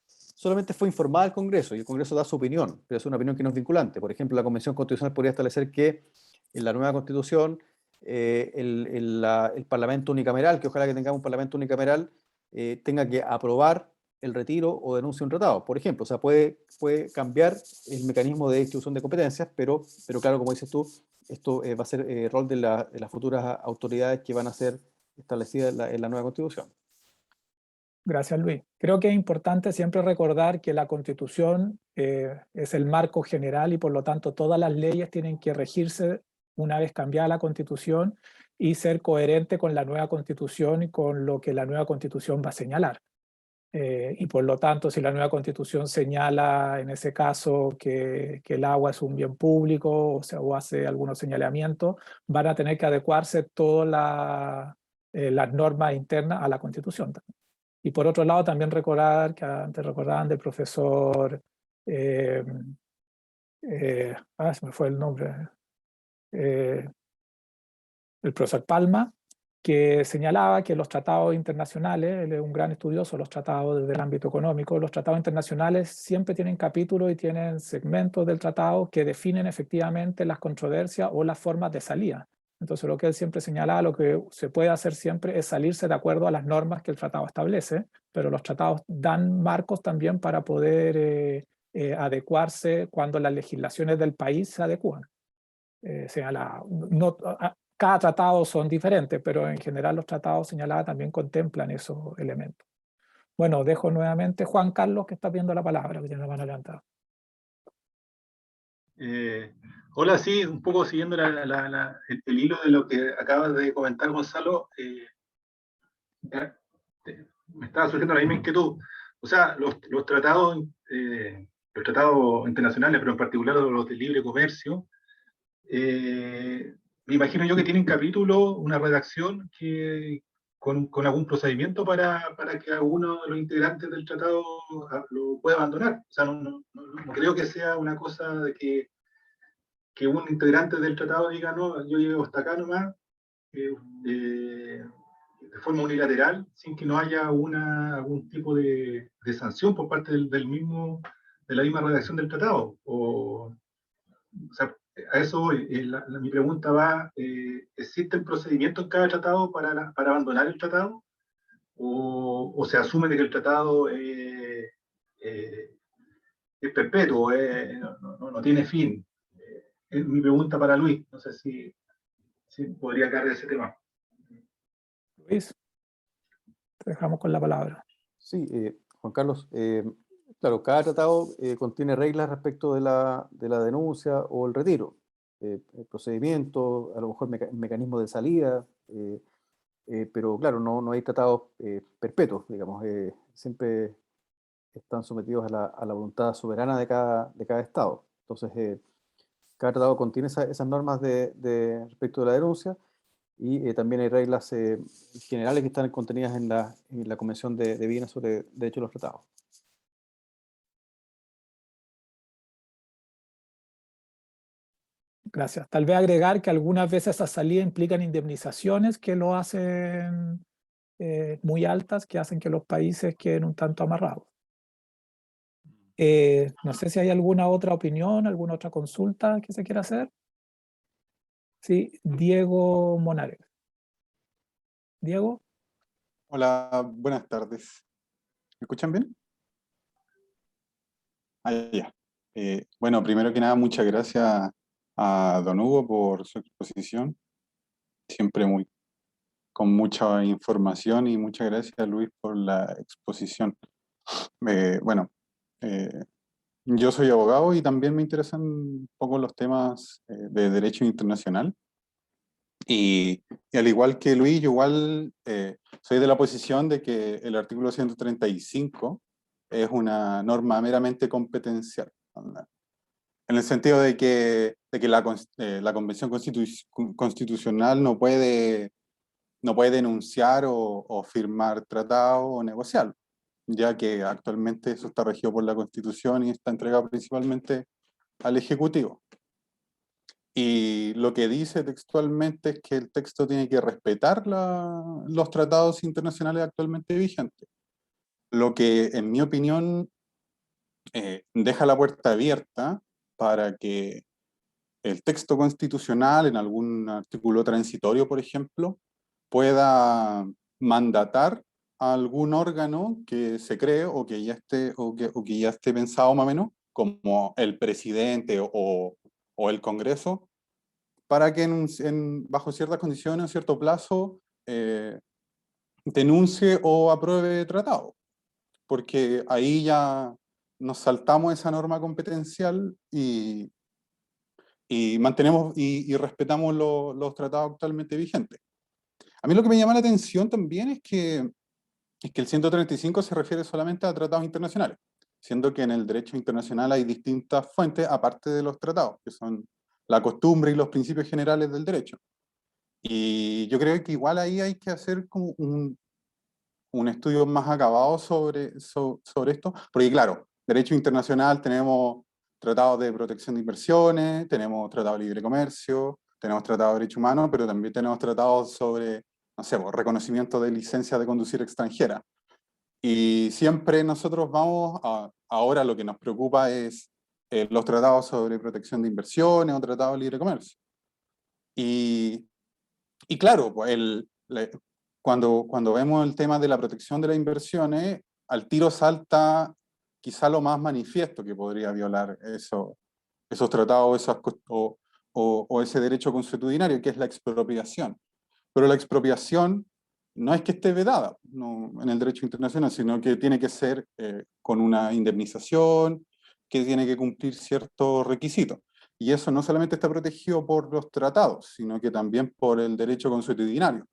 solamente fue informada al Congreso, y el Congreso da su opinión, pero es una opinión que no es vinculante. Por ejemplo, la Convención Constitucional podría establecer que en la nueva Constitución el Parlamento unicameral, que ojalá que tengamos un Parlamento unicameral, tenga que aprobar el retiro o denuncia de un tratado, por ejemplo. O sea, puede cambiar el mecanismo de distribución de competencias, pero claro, como dices tú, esto va a ser rol de las futuras autoridades que van a ser establecidas en la nueva Constitución. Gracias, Luis. Creo que es importante siempre recordar que la Constitución es el marco general, y por lo tanto todas las leyes tienen que regirse una vez cambiada la Constitución y ser coherente con la nueva Constitución y con lo que la nueva Constitución va a señalar. Y por lo tanto, si la nueva Constitución señala en ese caso que el agua es un bien público, o hace algunos señalamientos, van a tener que adecuarse todas las normas internas a la Constitución también. Y por otro lado, también recordar que antes recordaban del profesor, se me fue el nombre, el profesor Palma, que señalaba que los tratados internacionales, él es un gran estudioso de los tratados desde el ámbito económico, los tratados internacionales siempre tienen capítulos y tienen segmentos del tratado que definen efectivamente las controversias o las formas de salida. Entonces lo que él siempre señalaba, lo que se puede hacer siempre es salirse de acuerdo a las normas que el tratado establece, pero los tratados dan marcos también para poder adecuarse cuando las legislaciones del país se adecúan. Cada tratado son diferentes, pero en general los tratados señalados también contemplan esos elementos. Bueno, dejo nuevamente Juan Carlos, que está viendo la palabra, que tiene la mano levantada. Hola, sí, un poco siguiendo el hilo de lo que acabas de comentar, Gonzalo, me estaba surgiendo la misma inquietud. O sea, los tratados internacionales, pero en particular los de libre comercio, me imagino yo que tienen capítulos, una redacción con algún procedimiento para que alguno de los integrantes del tratado lo pueda abandonar. O sea, no creo que sea una cosa de que un integrante del tratado diga, no, yo llego hasta acá nomás, de forma unilateral, sin que no haya algún tipo de sanción por parte de la misma redacción del tratado. O sea, a eso voy. Mi pregunta va, ¿existen procedimientos en cada tratado para abandonar el tratado? ¿O se asume de que el tratado es perpetuo, no tiene fin? Es mi pregunta para Luis. No sé si podría cargar ese tema. Luis, te dejamos con la palabra. Sí, Juan Carlos, claro, cada tratado contiene reglas respecto de la denuncia o el retiro, el procedimiento, a lo mejor mecanismos de salida, pero claro, no hay tratados perpetuos, digamos, siempre están sometidos a la voluntad soberana de cada Estado. Entonces, cada tratado contiene esas normas respecto de la denuncia, y también hay reglas generales que están contenidas en la Convención de Viena sobre Derechos de los Tratados. Gracias. Tal vez agregar que algunas veces esas salidas implican indemnizaciones que lo hacen muy altas, que hacen que los países queden un tanto amarrados. No sé si hay alguna otra opinión, alguna otra consulta que se quiera hacer. Sí, Diego Monares. Diego. Hola, buenas tardes. ¿Me escuchan bien? Ah, ya. Bueno, primero que nada, muchas gracias a don Hugo por su exposición. Siempre con mucha información, y muchas gracias a Luis por la exposición. Bueno, yo soy abogado y también me interesan un poco los temas de derecho internacional. Y al igual que Luis, yo igual soy de la posición de que el artículo 135 es una norma meramente competencial, ¿no? En el sentido de que la Convención Constitucional no puede denunciar o firmar tratados o negociar, ya que actualmente eso está regido por la Constitución y está entregado principalmente al Ejecutivo. Y lo que dice textualmente es que el texto tiene que respetar los tratados internacionales actualmente vigentes. Lo que, en mi opinión, deja la puerta abierta para que el texto constitucional, en algún artículo transitorio, por ejemplo, pueda mandatar a algún órgano que se cree o que ya esté pensado más o menos, como el presidente o el Congreso, para que bajo ciertas condiciones, en cierto plazo, denuncie o apruebe tratado. Porque ahí ya nos saltamos esa norma competencial y mantenemos y respetamos los tratados actualmente vigentes. A mí lo que me llama la atención también es que el 135 se refiere solamente a tratados internacionales, siendo que en el derecho internacional hay distintas fuentes, aparte de los tratados, que son la costumbre y los principios generales del derecho. Y yo creo que igual ahí hay que hacer como un estudio más acabado sobre esto, porque claro, derecho internacional tenemos tratados de protección de inversiones, tenemos tratados de libre comercio, tenemos tratados de derechos humanos, pero también tenemos tratados sobre, no sé, reconocimiento de licencia de conducir extranjera. Y siempre nosotros ahora lo que nos preocupa es los tratados sobre protección de inversiones o tratados de libre comercio. Y claro, pues cuando vemos el tema de la protección de las inversiones, al tiro salta quizá lo más manifiesto que podría violar esos tratados o ese derecho consuetudinario, que es la expropiación. Pero la expropiación no es que esté vedada en el derecho internacional, sino que tiene que ser con una indemnización, que tiene que cumplir ciertos requisitos. Y eso no solamente está protegido por los tratados, sino que también por el derecho consuetudinario.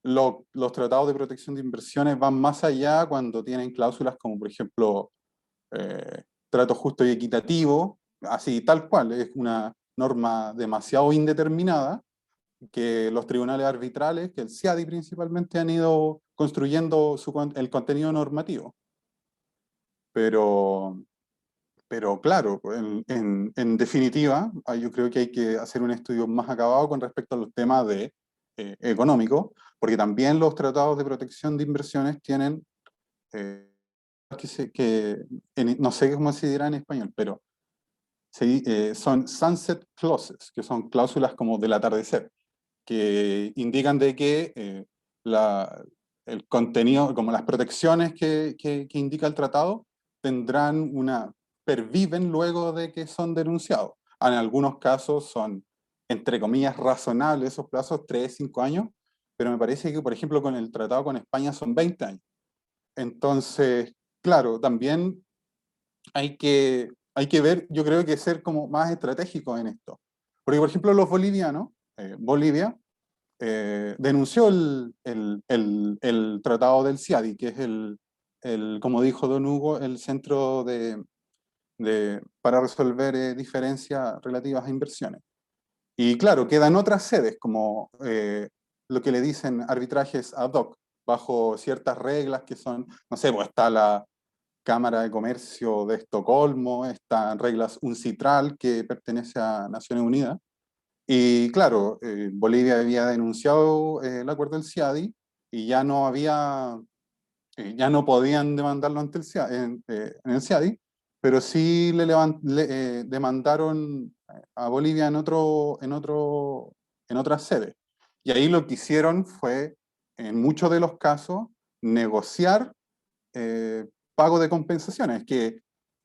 Los tratados de protección de inversiones van más allá cuando tienen cláusulas como, por ejemplo, trato justo y equitativo, así tal cual, es una norma demasiado indeterminada que los tribunales arbitrales, que el CIADI principalmente, han ido construyendo el contenido normativo. Pero claro, en definitiva, yo creo que hay que hacer un estudio más acabado con respecto a los temas económicos, porque también los tratados de protección de inversiones tienen, no sé cómo se dirá en español, pero son sunset clauses, que son cláusulas como del atardecer, que indican de que el contenido, como las protecciones que indica el tratado, perviven luego de que son denunciados. En algunos casos son, entre comillas, razonables esos plazos, 3, 5 años, pero me parece que, por ejemplo, con el tratado con España son 20 años. Entonces, claro, también hay que ver, yo creo que ser como más estratégicos en esto. Porque, por ejemplo, los bolivianos, Bolivia, denunció el tratado del CIADI, que es como dijo don Hugo, el centro para resolver diferencias relativas a inversiones. Y claro, quedan otras sedes, como lo que le dicen arbitrajes ad hoc, bajo ciertas reglas que son, no sé, pues está la Cámara de Comercio de Estocolmo, están reglas UNCITRAL, que pertenece a Naciones Unidas. Y claro, Bolivia había denunciado el acuerdo del CIADI y ya no ya no podían demandarlo ante el CIADI, en el CIADI, pero sí le demandaron a Bolivia en otras sedes. Y ahí lo que hicieron fue, en muchos de los casos, negociar pago de compensaciones, que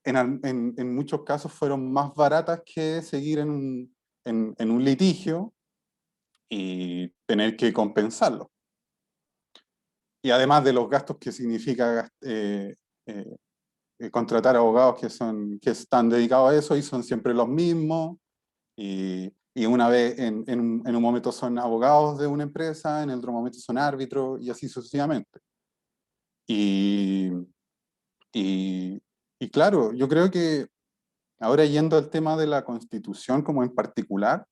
en muchos casos fueron más baratas que seguir en un litigio y tener que compensarlo. Y además de los gastos que significa contratar abogados que están dedicados a eso y son siempre los mismos, y una vez en un momento son abogados de una empresa, en el otro momento son árbitros y así sucesivamente. Y, y claro, yo creo que ahora yendo al tema de la Constitución como en particular,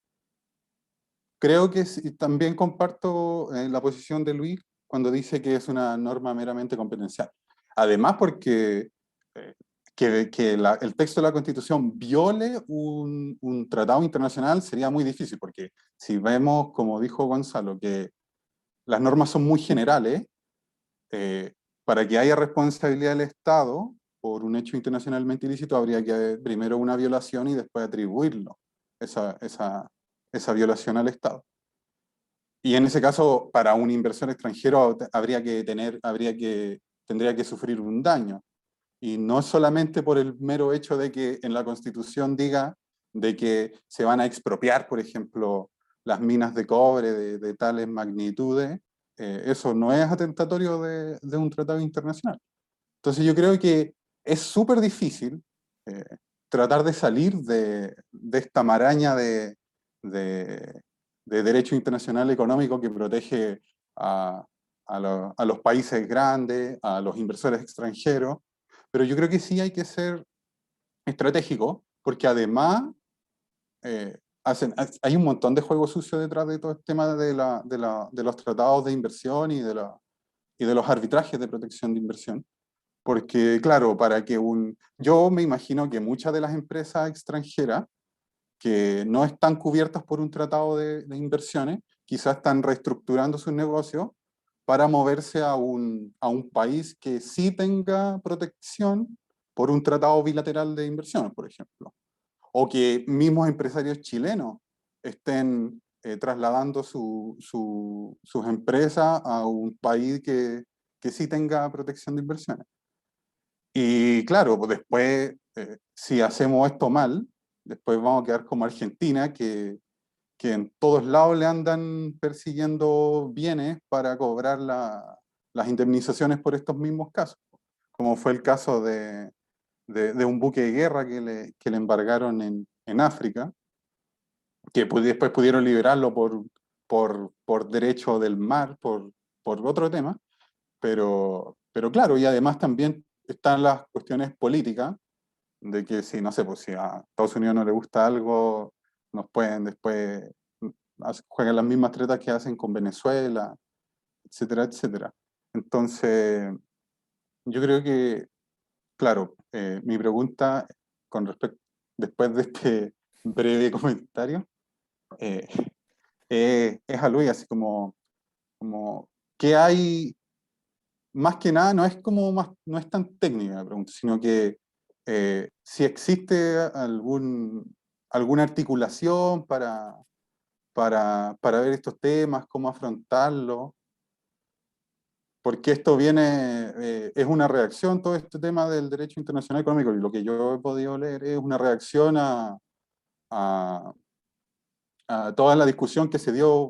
creo que también comparto la posición de Luis cuando dice que es una norma meramente competencial. Además, porque que el texto de la Constitución viole un tratado internacional sería muy difícil, porque si vemos, como dijo Gonzalo, que las normas son muy generales, para que haya responsabilidad del Estado por un hecho internacionalmente ilícito, habría que haber primero una violación y después atribuirlo, esa violación al Estado. Y en ese caso, para un inversor extranjero tendría que sufrir un daño. Y no solamente por el mero hecho de que en la Constitución diga de que se van a expropiar, por ejemplo, las minas de cobre de tales magnitudes, eso no es atentatorio de un tratado internacional. Entonces yo creo que es súper difícil eh, tratar de salir de esta maraña de derecho internacional económico que protege a los países grandes, a los inversores extranjeros, pero yo creo que sí hay que ser estratégico, porque además hay un montón de juego sucio detrás de todo el tema de los tratados de inversión y de los arbitrajes de protección de inversión. Porque, claro, yo me imagino que muchas de las empresas extranjeras que no están cubiertas por un tratado de inversiones, quizás están reestructurando sus negocios para moverse a un país que sí tenga protección por un tratado bilateral de inversiones, por ejemplo. O que mismos empresarios chilenos estén trasladando sus empresas a un país que sí tenga protección de inversiones. Y claro, pues después, si hacemos esto mal, después vamos a quedar como Argentina, que en todos lados le andan persiguiendo bienes para cobrar las indemnizaciones por estos mismos casos, como fue el caso de un buque de guerra que le embargaron en África, que después pudieron liberarlo por derecho del mar, por otro tema, pero claro, y además también están las cuestiones políticas, de que si, no sé, pues si a Estados Unidos no le gusta algo, nos pueden después, juegan las mismas tretas que hacen con Venezuela, etcétera, etcétera. Entonces, yo creo que, claro, mi pregunta con respecto, después de este breve comentario, eh, es a Luis, así como ¿qué hay? Más que nada, no es tan técnica la pregunta, sino que si existe alguna articulación para ver estos temas, cómo afrontarlo, porque esto es una reacción, todo este tema del derecho internacional económico, y lo que yo he podido leer es una reacción a toda la discusión que se dio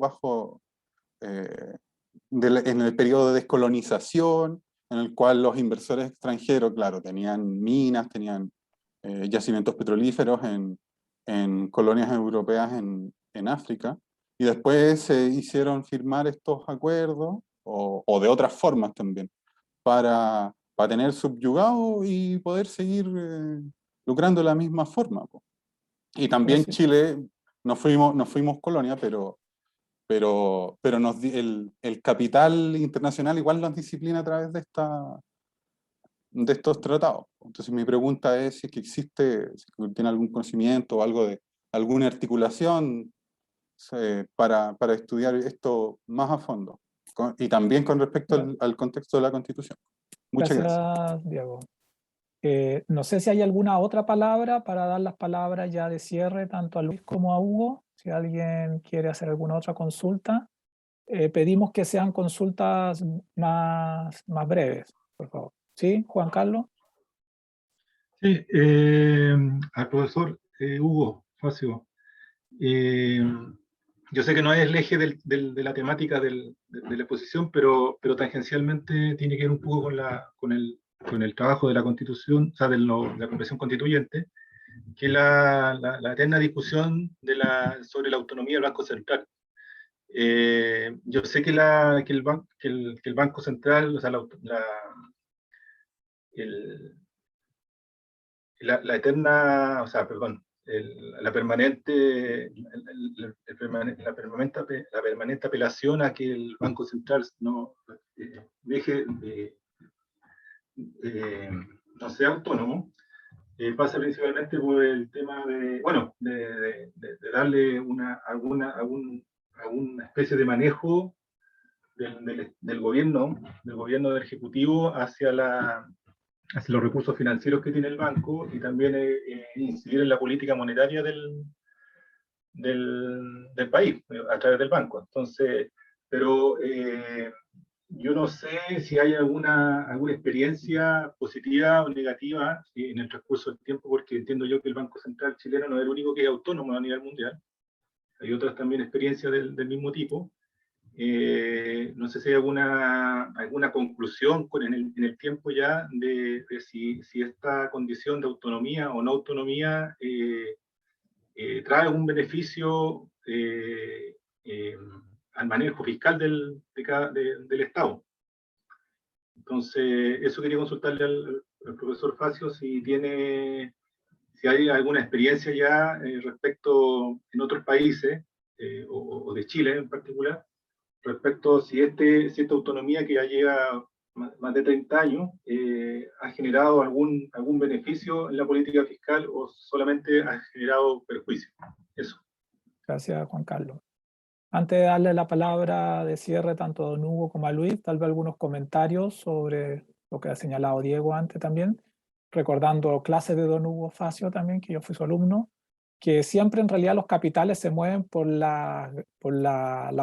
en el periodo de descolonización, en el cual los inversores extranjeros, claro, tenían minas, tenían yacimientos petrolíferos en colonias europeas en África, y después se hicieron firmar estos acuerdos, o de otras formas también, para tener subyugado y poder seguir lucrando de la misma forma, po. Y también Gracias. Chile, no fuimos colonia, pero el capital internacional igual nos disciplina a través de estos tratados. Entonces mi pregunta es si es que existe, si tiene algún conocimiento o algo de alguna articulación para estudiar esto más a fondo, y también con respecto al contexto de la Constitución. Muchas gracias. Gracias, Diego. No sé si hay alguna otra palabra para dar las palabras ya de cierre tanto a Luis como a Hugo. Si alguien quiere hacer alguna otra consulta, pedimos que sean consultas más breves, por favor. ¿Sí, Juan Carlos? Sí, al profesor Hugo Facio. Yo sé que no es el eje de la temática de la exposición, pero tangencialmente tiene que ver un poco con el trabajo de la Constitución, o sea, de la Convención Constituyente, que es la eterna discusión sobre la autonomía del Banco Central. Yo sé que el Banco Central, o sea, la eterna, o sea, perdón, la permanente apelación a que el Banco Central no no sea autónomo, pasa principalmente por el tema de, bueno, de darle alguna especie de manejo del gobierno del Ejecutivo hacia los recursos financieros que tiene el banco, y también incidir en la política monetaria del país a través del banco. Entonces, pero yo no sé si hay alguna experiencia positiva o negativa en el transcurso del tiempo, porque entiendo yo que el Banco Central chileno no es el único que es autónomo a nivel mundial. Hay otras también experiencias del mismo tipo. No sé si hay alguna conclusión en el tiempo ya de si esta condición de autonomía o no autonomía trae algún beneficio al manejo fiscal del Estado. Entonces, eso quería consultarle al profesor Facio si hay alguna experiencia ya respecto en otros países, o de Chile en particular, respecto a si esta autonomía que ya lleva más de 30 años ha generado algún beneficio en la política fiscal o solamente ha generado perjuicio. Eso. Gracias, Juan Carlos. Antes de darle la palabra de cierre tanto a don Hugo como a Luis, tal vez algunos comentarios sobre lo que ha señalado Diego antes también, recordando clases de don Hugo Facio también, que yo fui su alumno, que siempre en realidad los capitales se mueven por la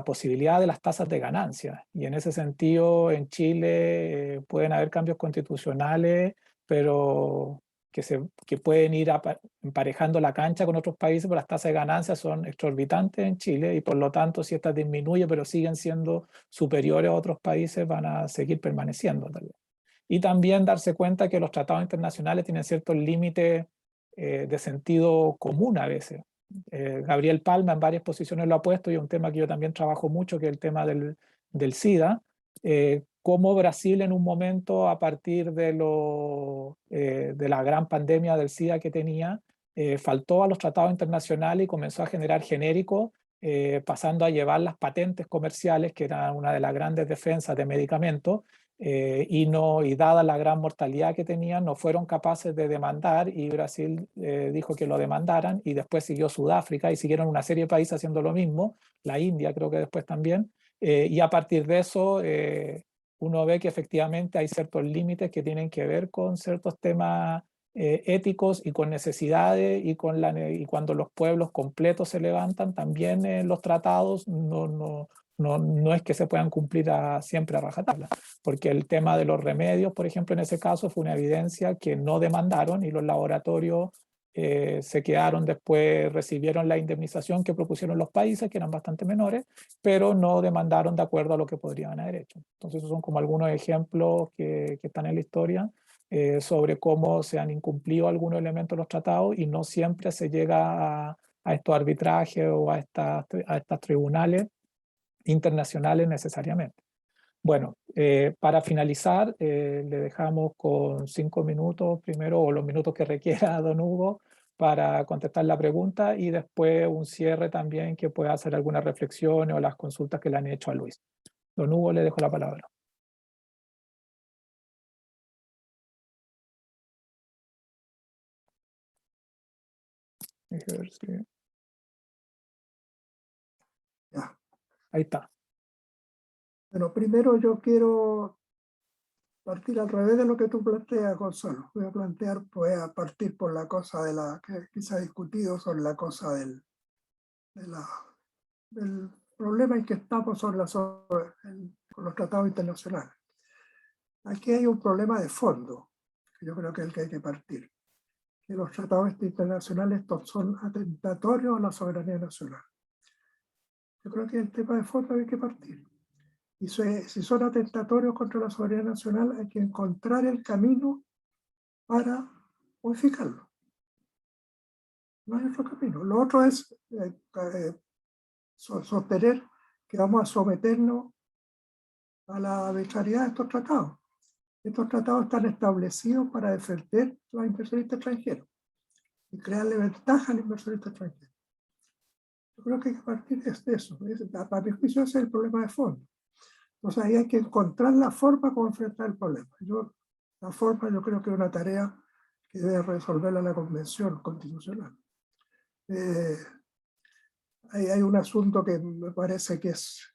posibilidad de las tasas de ganancia. Y en ese sentido, en Chile pueden haber cambios constitucionales, pero que pueden ir emparejando la cancha con otros países, pero las tasas de ganancia son exorbitantes en Chile, y por lo tanto, si estas disminuyen, pero siguen siendo superiores a otros países, van a seguir permaneciendo tal vez. Y también darse cuenta que los tratados internacionales tienen ciertos límites de sentido común a veces. Gabriel Palma en varias posiciones lo ha puesto, y es un tema que yo también trabajo mucho, que es el tema del SIDA, cómo Brasil en un momento, a partir de la gran pandemia del SIDA que tenía, faltó a los tratados internacionales y comenzó a generar genéricos, pasando a llevar las patentes comerciales, que eran una de las grandes defensas de medicamentos, y dada la gran mortalidad que tenían, no fueron capaces de demandar, y Brasil dijo que lo demandaran, y después siguió Sudáfrica, y siguieron una serie de países haciendo lo mismo, la India creo que después también, y a partir de eso uno ve que efectivamente hay ciertos límites que tienen que ver con ciertos temas éticos y con necesidades, y cuando los pueblos completos se levantan, también los tratados no es que se puedan cumplir siempre a rajatabla, porque el tema de los remedios, por ejemplo, en ese caso fue una evidencia que no demandaron, y los laboratorios se quedaron después, recibieron la indemnización que propusieron los países, que eran bastante menores, pero no demandaron de acuerdo a lo que podrían haber hecho. Entonces esos son como algunos ejemplos que están en la historia sobre cómo se han incumplido algunos elementos de los tratados y no siempre se llega a estos arbitrajes o a estas tribunales internacionales necesariamente. Bueno, para finalizar, le dejamos con 5 minutos primero, o los minutos que requiera don Hugo, para contestar la pregunta y después un cierre también que pueda hacer algunas reflexiones o las consultas que le han hecho a Luis. Don Hugo, le dejo la palabra. Déjame ver si... Ya. Ahí está. Bueno, primero yo quiero partir al revés de lo que tú planteas, Gonzalo. Voy a partir por la cosa de la que se ha discutido sobre la cosa del problema en que estamos con los tratados internacionales. Aquí hay un problema de fondo, que yo creo que es el que hay que partir. Que los tratados internacionales son atentatorios a la soberanía nacional. Yo creo que el tema de fondo hay que partir. Y si son atentatorios contra la soberanía nacional, hay que encontrar el camino para modificarlo. No hay otro camino. Lo otro es sostener que vamos a someternos a la arbitrariedad de estos tratados. Estos tratados están establecidos para defender a los inversionistas extranjeros y crearle ventaja al inversionista extranjero. Yo creo que hay que partir de eso. Para mi juicio ese es el problema de fondo. Entonces ahí hay que encontrar la forma como enfrentar el problema. La forma yo creo que es una tarea que debe resolverla la Convención Constitucional. Hay un asunto que me parece que es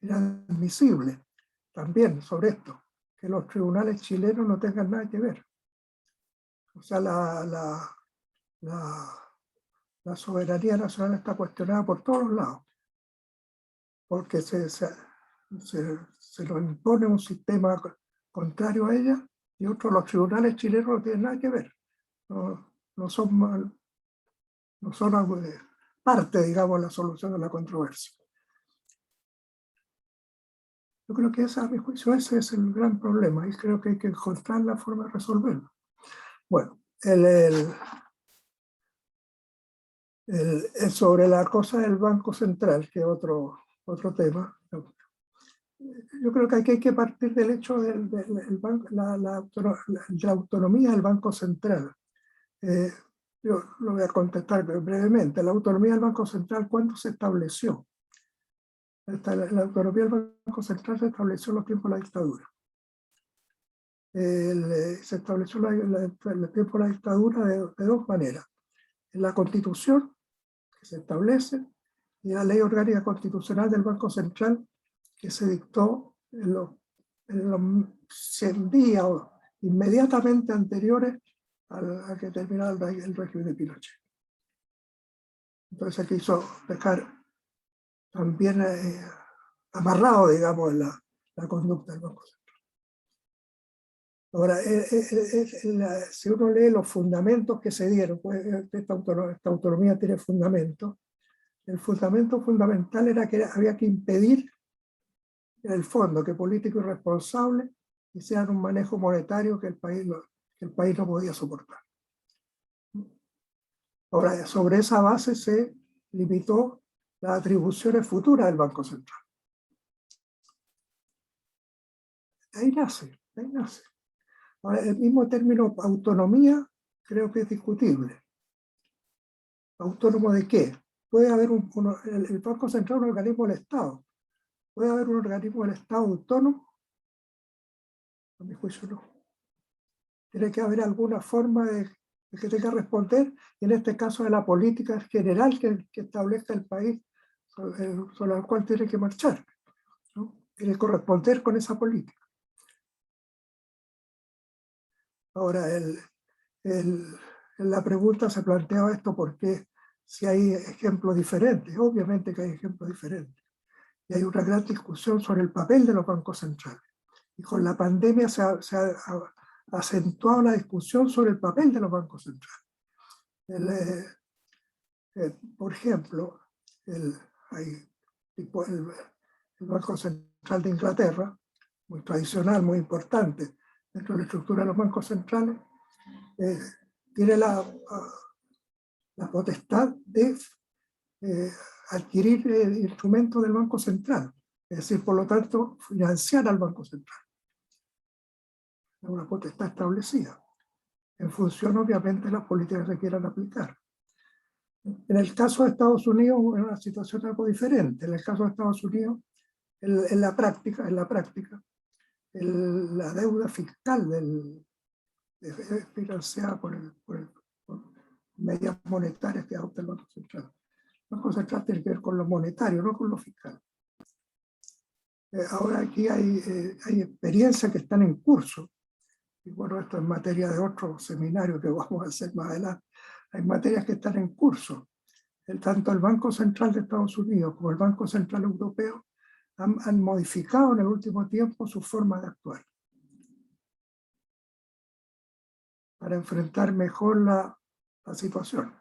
inadmisible también sobre esto, que los tribunales chilenos no tengan nada que ver. O sea, la soberanía nacional está cuestionada por todos los lados, porque se nos impone un sistema contrario a ella y los tribunales chilenos no tienen nada que ver. No son parte, digamos, de la solución de la controversia. Yo creo que a mi juicio ese es el gran problema y creo que hay que encontrar la forma de resolverlo. Bueno, sobre la cosa del Banco Central, que es otro tema, yo creo que aquí hay que partir del hecho de la autonomía del Banco Central. Yo lo voy a contestar brevemente. La autonomía del Banco Central, ¿cuándo se estableció? La autonomía del Banco Central se estableció en los tiempos de la dictadura. Se estableció en el tiempo de la dictadura de dos maneras. En la Constitución, que se establece, y la Ley Orgánica Constitucional del Banco Central, que se dictó en los 100 días o inmediatamente anteriores a que terminara el régimen de Pinochet. Entonces se quiso dejar también amarrado, digamos, la conducta del Banco Central. Ahora, si uno lee los fundamentos que se dieron, pues esta autonomía tiene fundamentos. El fundamento fundamental era que había que impedir, en el fondo, que políticos irresponsables hicieran un manejo monetario que el país no podía soportar. Ahora, sobre esa base se limitó las atribuciones futuras del Banco Central. Ahí nace. Ahora, el mismo término autonomía creo que es discutible. ¿Autónomo de qué? Puede haber el Banco Central es un organismo del Estado. ¿Puede haber un organismo del Estado autónomo? A mi juicio no. Tiene que haber alguna forma de que tenga que responder, y en este caso de la política general que establezca el país sobre la cual tiene que marchar, ¿no? Tiene que corresponder con esa política. Ahora, en la pregunta se planteaba esto porque si hay ejemplos diferentes, obviamente que hay ejemplos diferentes. Y hay una gran discusión sobre el papel de los bancos centrales. Y con la pandemia se ha acentuado la discusión sobre el papel de los bancos centrales. Por ejemplo, el Banco Central de Inglaterra, muy tradicional, muy importante dentro de la estructura de los bancos centrales, tiene la potestad de adquirir instrumentos del Banco Central, es decir, por lo tanto, financiar al Banco Central. Es una potestad establecida, en función, obviamente, de las políticas que quieran aplicar. En el caso de Estados Unidos, es una situación algo diferente. En el caso de Estados Unidos, en la práctica, la deuda fiscal es financiada por medidas monetarias que adopta el Banco Central. El Banco Central tiene que ver con lo monetario, no con lo fiscal. Ahora aquí hay experiencias que están en curso, y bueno, esto es materia de otro seminario que vamos a hacer más adelante. Hay materias que están en curso. Tanto el Banco Central de Estados Unidos como el Banco Central Europeo han modificado en el último tiempo su forma de actuar para enfrentar mejor la situación.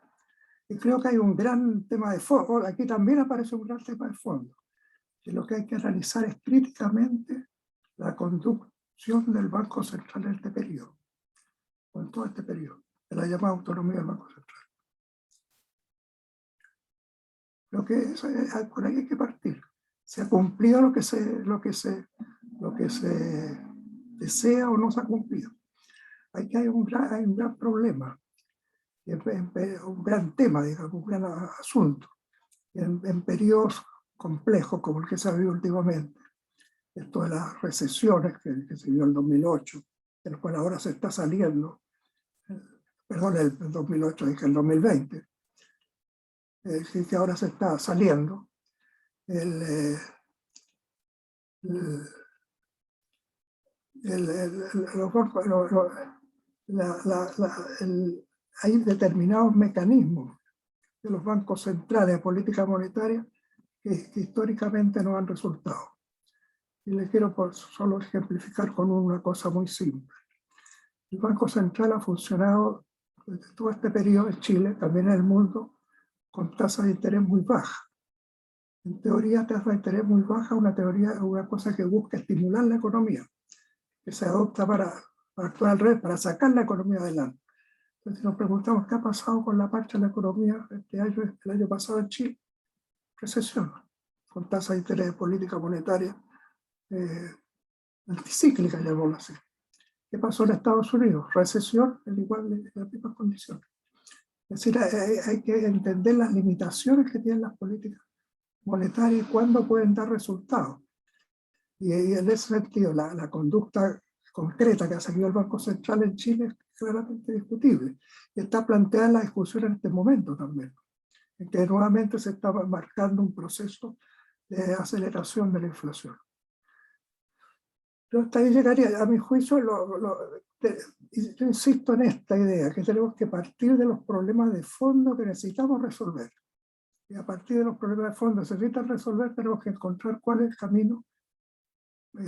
Y creo que hay un gran tema de fondo. Aquí también aparece un gran tema de fondo, que lo que hay que analizar es críticamente la conducción del Banco Central en este periodo, o en todo este periodo, de la llamada autonomía del Banco Central. Creo que por ahí hay que partir. ¿Se ha cumplido lo que se desea o no se ha cumplido? Hay un gran problema, un gran tema, digamos, un gran asunto. En periodos complejos como el que se ha vivido últimamente, esto de las recesiones que se vio en el 2008, del cual ahora se está saliendo, perdón, el 2008, dije el 2020, que ahora se está saliendo, hay determinados mecanismos de los bancos centrales de política monetaria que históricamente no han resultado. Y les quiero solo ejemplificar con una cosa muy simple. El Banco Central ha funcionado desde todo este periodo en Chile, también en el mundo, con tasas de interés muy bajas. En teoría, tasas de interés muy bajas es una cosa que busca estimular la economía, que se adopta para actuar al revés, para sacar la economía adelante. Entonces, si nos preguntamos qué ha pasado con la marcha de la economía el año pasado en Chile, recesión, con tasas de interés de política monetaria anticíclica, llamémoslo así. ¿Qué pasó en Estados Unidos? Recesión en las mismas condiciones. Es decir, hay que entender las limitaciones que tienen las políticas monetarias y cuándo pueden dar resultados. Y en ese sentido, la conducta concreta que ha seguido el Banco Central en Chile es claramente discutible. Y está planteada en la discusión en este momento también, en que nuevamente se está marcando un proceso de aceleración de la inflación. Yo hasta ahí llegaría, a mi juicio, yo insisto en esta idea, que tenemos que partir de los problemas de fondo que necesitamos resolver. Y a partir de los problemas de fondo que se necesitan resolver, tenemos que encontrar cuál es el camino,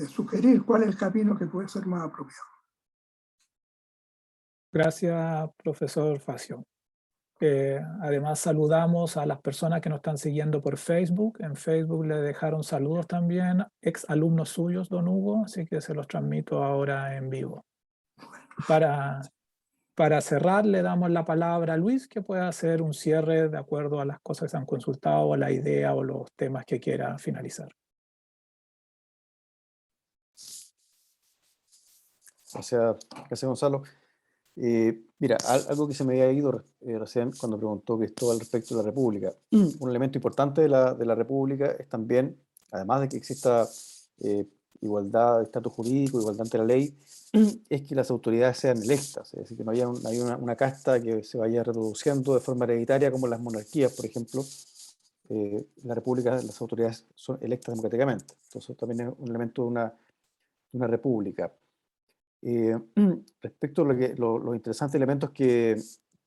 sugerir cuál es el camino que puede ser más apropiado. Gracias, profesor Facio. Además, saludamos a las personas que nos están siguiendo por Facebook. En Facebook le dejaron saludos también ex alumnos suyos, don Hugo, así que se los transmito ahora en vivo. Para cerrar, le damos la palabra a Luis, que pueda hacer un cierre de acuerdo a las cosas que se han consultado, o la idea o los temas que quiera finalizar. Gracias Gonzalo. Mira, algo que se me había ido recién cuando preguntó Cristóbal respecto de la República. Un elemento importante de la República es también, además de que exista igualdad de estatus jurídico, igualdad ante la ley, es que las autoridades sean electas, es decir, que no haya una casta que se vaya reproduciendo de forma hereditaria como las monarquías, por ejemplo. En la República las autoridades son electas democráticamente. Entonces también es un elemento de una república. Respecto a los interesantes elementos que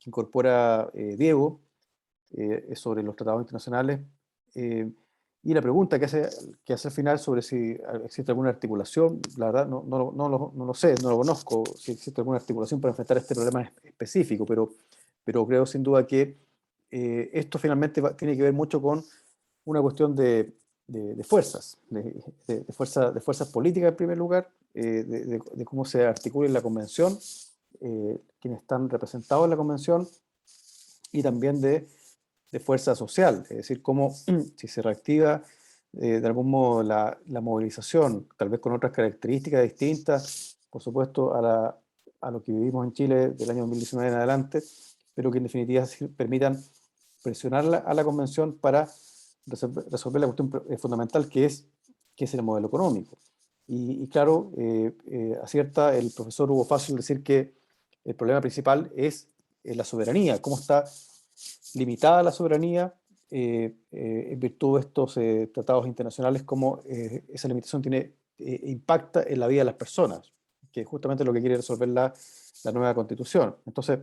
incorpora Diego es sobre los tratados internacionales y la pregunta que hace al final sobre si existe alguna articulación, la verdad no lo sé, no lo conozco, si existe alguna articulación para enfrentar este problema específico, pero pero creo sin duda que esto finalmente tiene que ver mucho con una cuestión de fuerzas, de fuerzas políticas en primer lugar, de cómo se articula en la convención, quienes están representados en la convención, y también de fuerza social, es decir, cómo si se reactiva de algún modo la movilización, tal vez con otras características distintas, por supuesto, a lo que vivimos en Chile del año 2019 en adelante, pero que en definitiva permitan presionar a la convención para resolver la cuestión fundamental que es el modelo económico. Y claro, acierta el profesor Hugo Facio al decir que el problema principal es la soberanía, cómo está limitada la soberanía en virtud de estos tratados internacionales, cómo esa limitación impacta en la vida de las personas, que es justamente lo que quiere resolver la nueva Constitución. Entonces,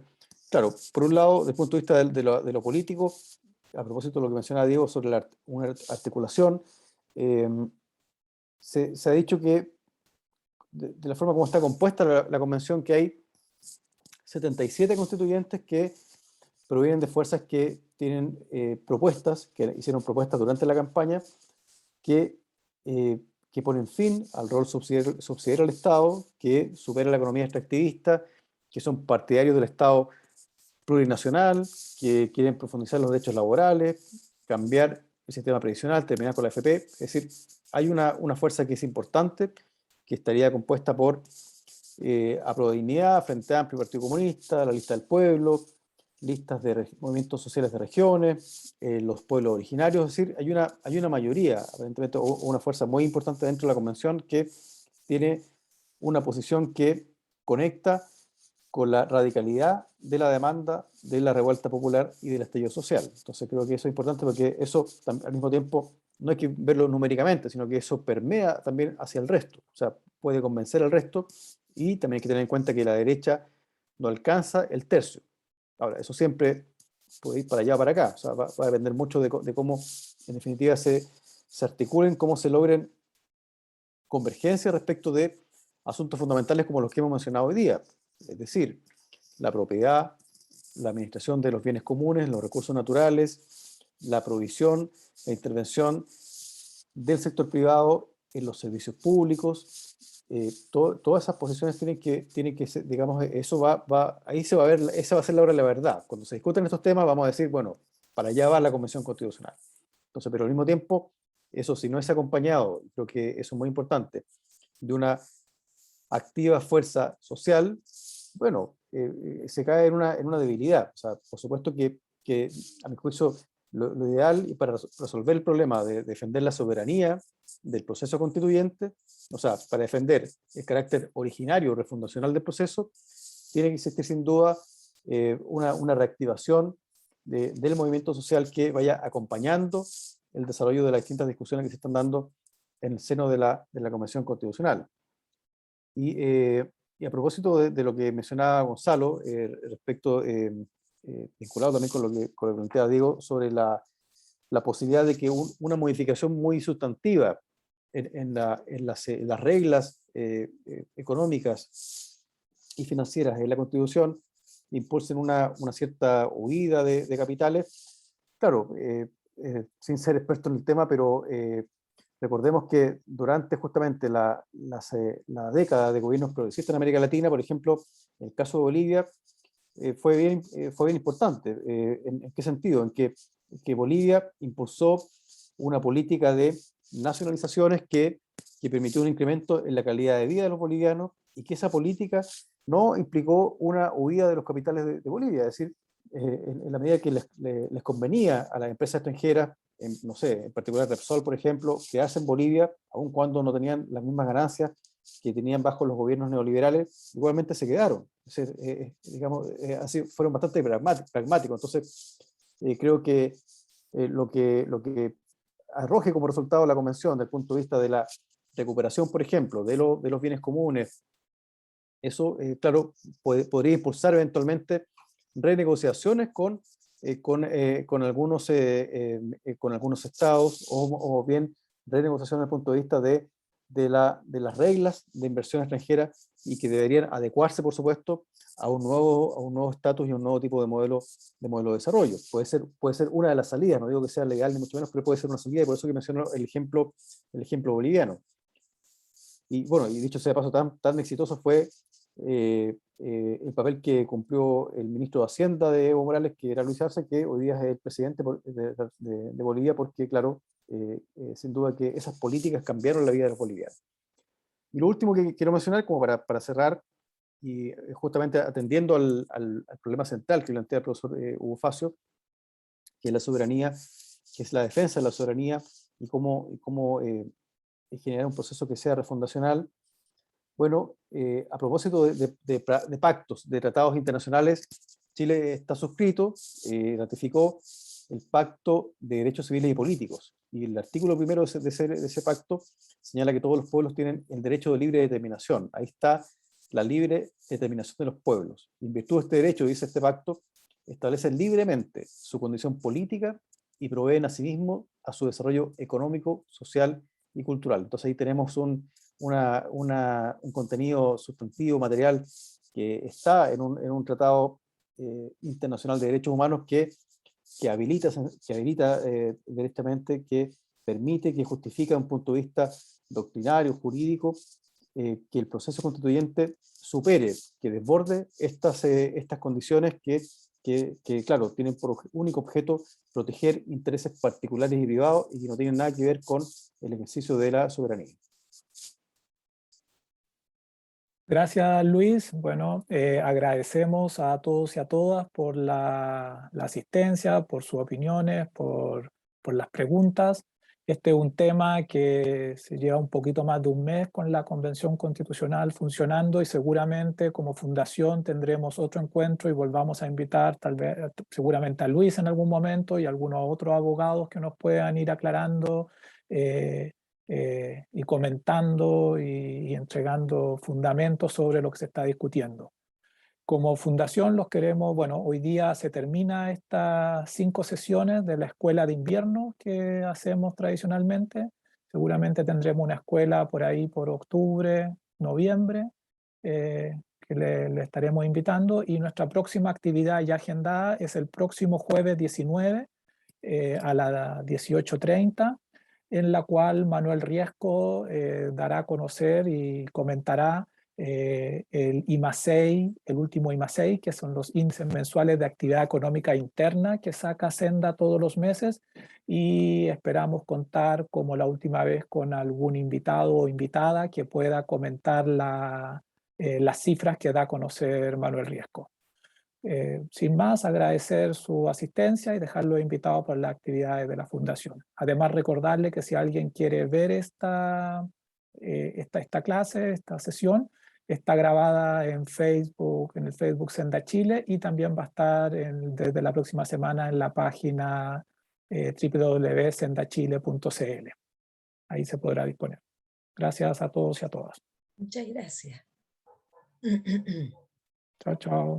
claro, por un lado, desde el punto de vista de lo político, a propósito de lo que mencionaba Diego sobre una articulación, se ha dicho que de la forma como está compuesta la convención, que hay 77 constituyentes que provienen de fuerzas que tienen propuestas, que hicieron propuestas durante la campaña, que ponen fin al rol subsidiario del Estado, que supera la economía extractivista, que son partidarios del Estado plurinacional, que quieren profundizar los derechos laborales, cambiar el sistema previsional, terminar con la AFP. Es decir, hay una fuerza que es importante, que estaría compuesta por Aprodignidad, Frente Amplio, Partido Comunista, la Lista del Pueblo, listas de movimientos sociales de regiones, los pueblos originarios. Es decir, hay una mayoría, aparentemente, o una fuerza muy importante dentro de la convención que tiene una posición que conecta con la radicalidad de la demanda de la revuelta popular y del estallido social. Entonces creo que eso es importante, porque eso al mismo tiempo no hay que verlo numéricamente, sino que eso permea también hacia el resto. O sea, puede convencer al resto, y también hay que tener en cuenta que la derecha no alcanza el tercio. Ahora, eso siempre puede ir para allá o para acá. O sea, va a depender mucho de cómo, en definitiva, se articulen, cómo se logren convergencias respecto de asuntos fundamentales como los que hemos mencionado hoy día. Es decir, la propiedad, la administración de los bienes comunes, los recursos naturales, la provisión e intervención del sector privado en los servicios públicos. Todas esas posiciones tienen que ser, digamos, eso ahí se va a ver, esa va a ser la hora de la verdad. Cuando se discuten estos temas, vamos a decir, bueno, para allá va la Convención Constitucional. Entonces, pero al mismo tiempo, eso si no es acompañado, creo que eso es muy importante, de una activa fuerza social, bueno, se cae en una debilidad. O sea, por supuesto que a mi juicio, lo ideal, y para resolver el problema de defender la soberanía del proceso constituyente, o sea, para defender el carácter originario, refundacional del proceso, tiene que existir sin duda una reactivación del movimiento social que vaya acompañando el desarrollo de las distintas discusiones que se están dando en el seno de la Convención Constitucional. Y a propósito de lo que mencionaba Gonzalo, respecto, vinculado también con lo que planteaba Diego, sobre la posibilidad de que una modificación muy sustantiva en las reglas económicas y financieras de la Constitución impulsen una cierta huida de capitales. Claro, sin ser experto en el tema, pero recordemos que durante justamente la década de gobiernos progresistas en América Latina, por ejemplo, en el caso de Bolivia, fue bien importante. ¿En qué sentido? En que Bolivia impulsó una política de nacionalizaciones que permitió un incremento en la calidad de vida de los bolivianos, y que esa política no implicó una huida de los capitales de Bolivia. Es decir, en la medida que les convenía a las empresas extranjeras, no sé, en particular Repsol, por ejemplo, quedarse en Bolivia, aun cuando no tenían las mismas ganancias que tenían bajo los gobiernos neoliberales, igualmente se quedaron. Entonces, digamos, así fueron bastante pragmáticos. Entonces, creo que lo que arroje como resultado la convención, desde el punto de vista de la recuperación, por ejemplo, de los bienes comunes, eso, claro, podría impulsar eventualmente renegociaciones con algunos estados, o bien renegociación desde el punto de vista de de las reglas de inversión extranjera y que deberían adecuarse, por supuesto, a un nuevo estatus y un nuevo tipo de modelo de desarrollo. Puede ser una de las salidas, no digo que sea legal ni mucho menos, pero puede ser una salida, y por eso que menciono el ejemplo boliviano. Y bueno, y dicho sea de paso, tan exitoso fue el papel que cumplió el ministro de Hacienda de Evo Morales, que era Luis Arce, que hoy día es el presidente de Bolivia, porque claro, sin duda que esas políticas cambiaron la vida de los bolivianos. Y lo último que quiero mencionar, como para cerrar, y justamente atendiendo al problema central que plantea el profesor Hugo Facio, que es la soberanía, que es la defensa de la soberanía, y cómo generar un proceso que sea refundacional. Bueno, a propósito de pactos, de tratados internacionales, Chile está suscrito, ratificó el Pacto de Derechos Civiles y Políticos, y el artículo primero de ese pacto señala que todos los pueblos tienen el derecho de libre determinación. Ahí está la libre determinación de los pueblos. En virtud de este derecho, dice este pacto, establecen libremente su condición política y proveen asimismo a su desarrollo económico, social y cultural. Entonces ahí tenemos un contenido sustantivo, material, que está en un tratado internacional de derechos humanos que habilita directamente, que permite, que justifica un punto de vista doctrinario, jurídico, que el proceso constituyente supere, que desborde estas condiciones que, claro, tienen por único objeto proteger intereses particulares y privados y que no tienen nada que ver con el ejercicio de la soberanía. Gracias, Luis. Bueno, agradecemos a todos y a todas por la asistencia, por sus opiniones, por las preguntas. Este es un tema que se lleva un poquito más de un mes con la Convención Constitucional funcionando, y seguramente como fundación tendremos otro encuentro y volvamos a invitar tal vez, seguramente a Luis en algún momento y a algunos otros abogados que nos puedan ir aclarando y comentando y entregando fundamentos sobre lo que se está discutiendo. Como fundación los queremos, bueno, hoy día se termina estas 5 sesiones de la escuela de invierno que hacemos tradicionalmente. Seguramente tendremos una escuela por ahí por octubre, noviembre, que le estaremos invitando, y nuestra próxima actividad ya agendada es el próximo jueves 19 a las 18:30, en la cual Manuel Riesco dará a conocer y comentará el IMA6, el último IMA6, que son los índices mensuales de actividad económica interna que saca Senda todos los meses, y esperamos contar, como la última vez, con algún invitado o invitada que pueda comentar las cifras que da a conocer Manuel Riesco. Sin más, agradecer su asistencia y dejarlo invitado por las actividades de la Fundación. Además, recordarle que si alguien quiere ver esta clase, esta sesión, está grabada en Facebook, en el Facebook Senda Chile, y también va a estar desde la próxima semana en la página www.sendachile.cl. Ahí se podrá disponer. Gracias a todos y a todas. Muchas gracias. Chao, chao.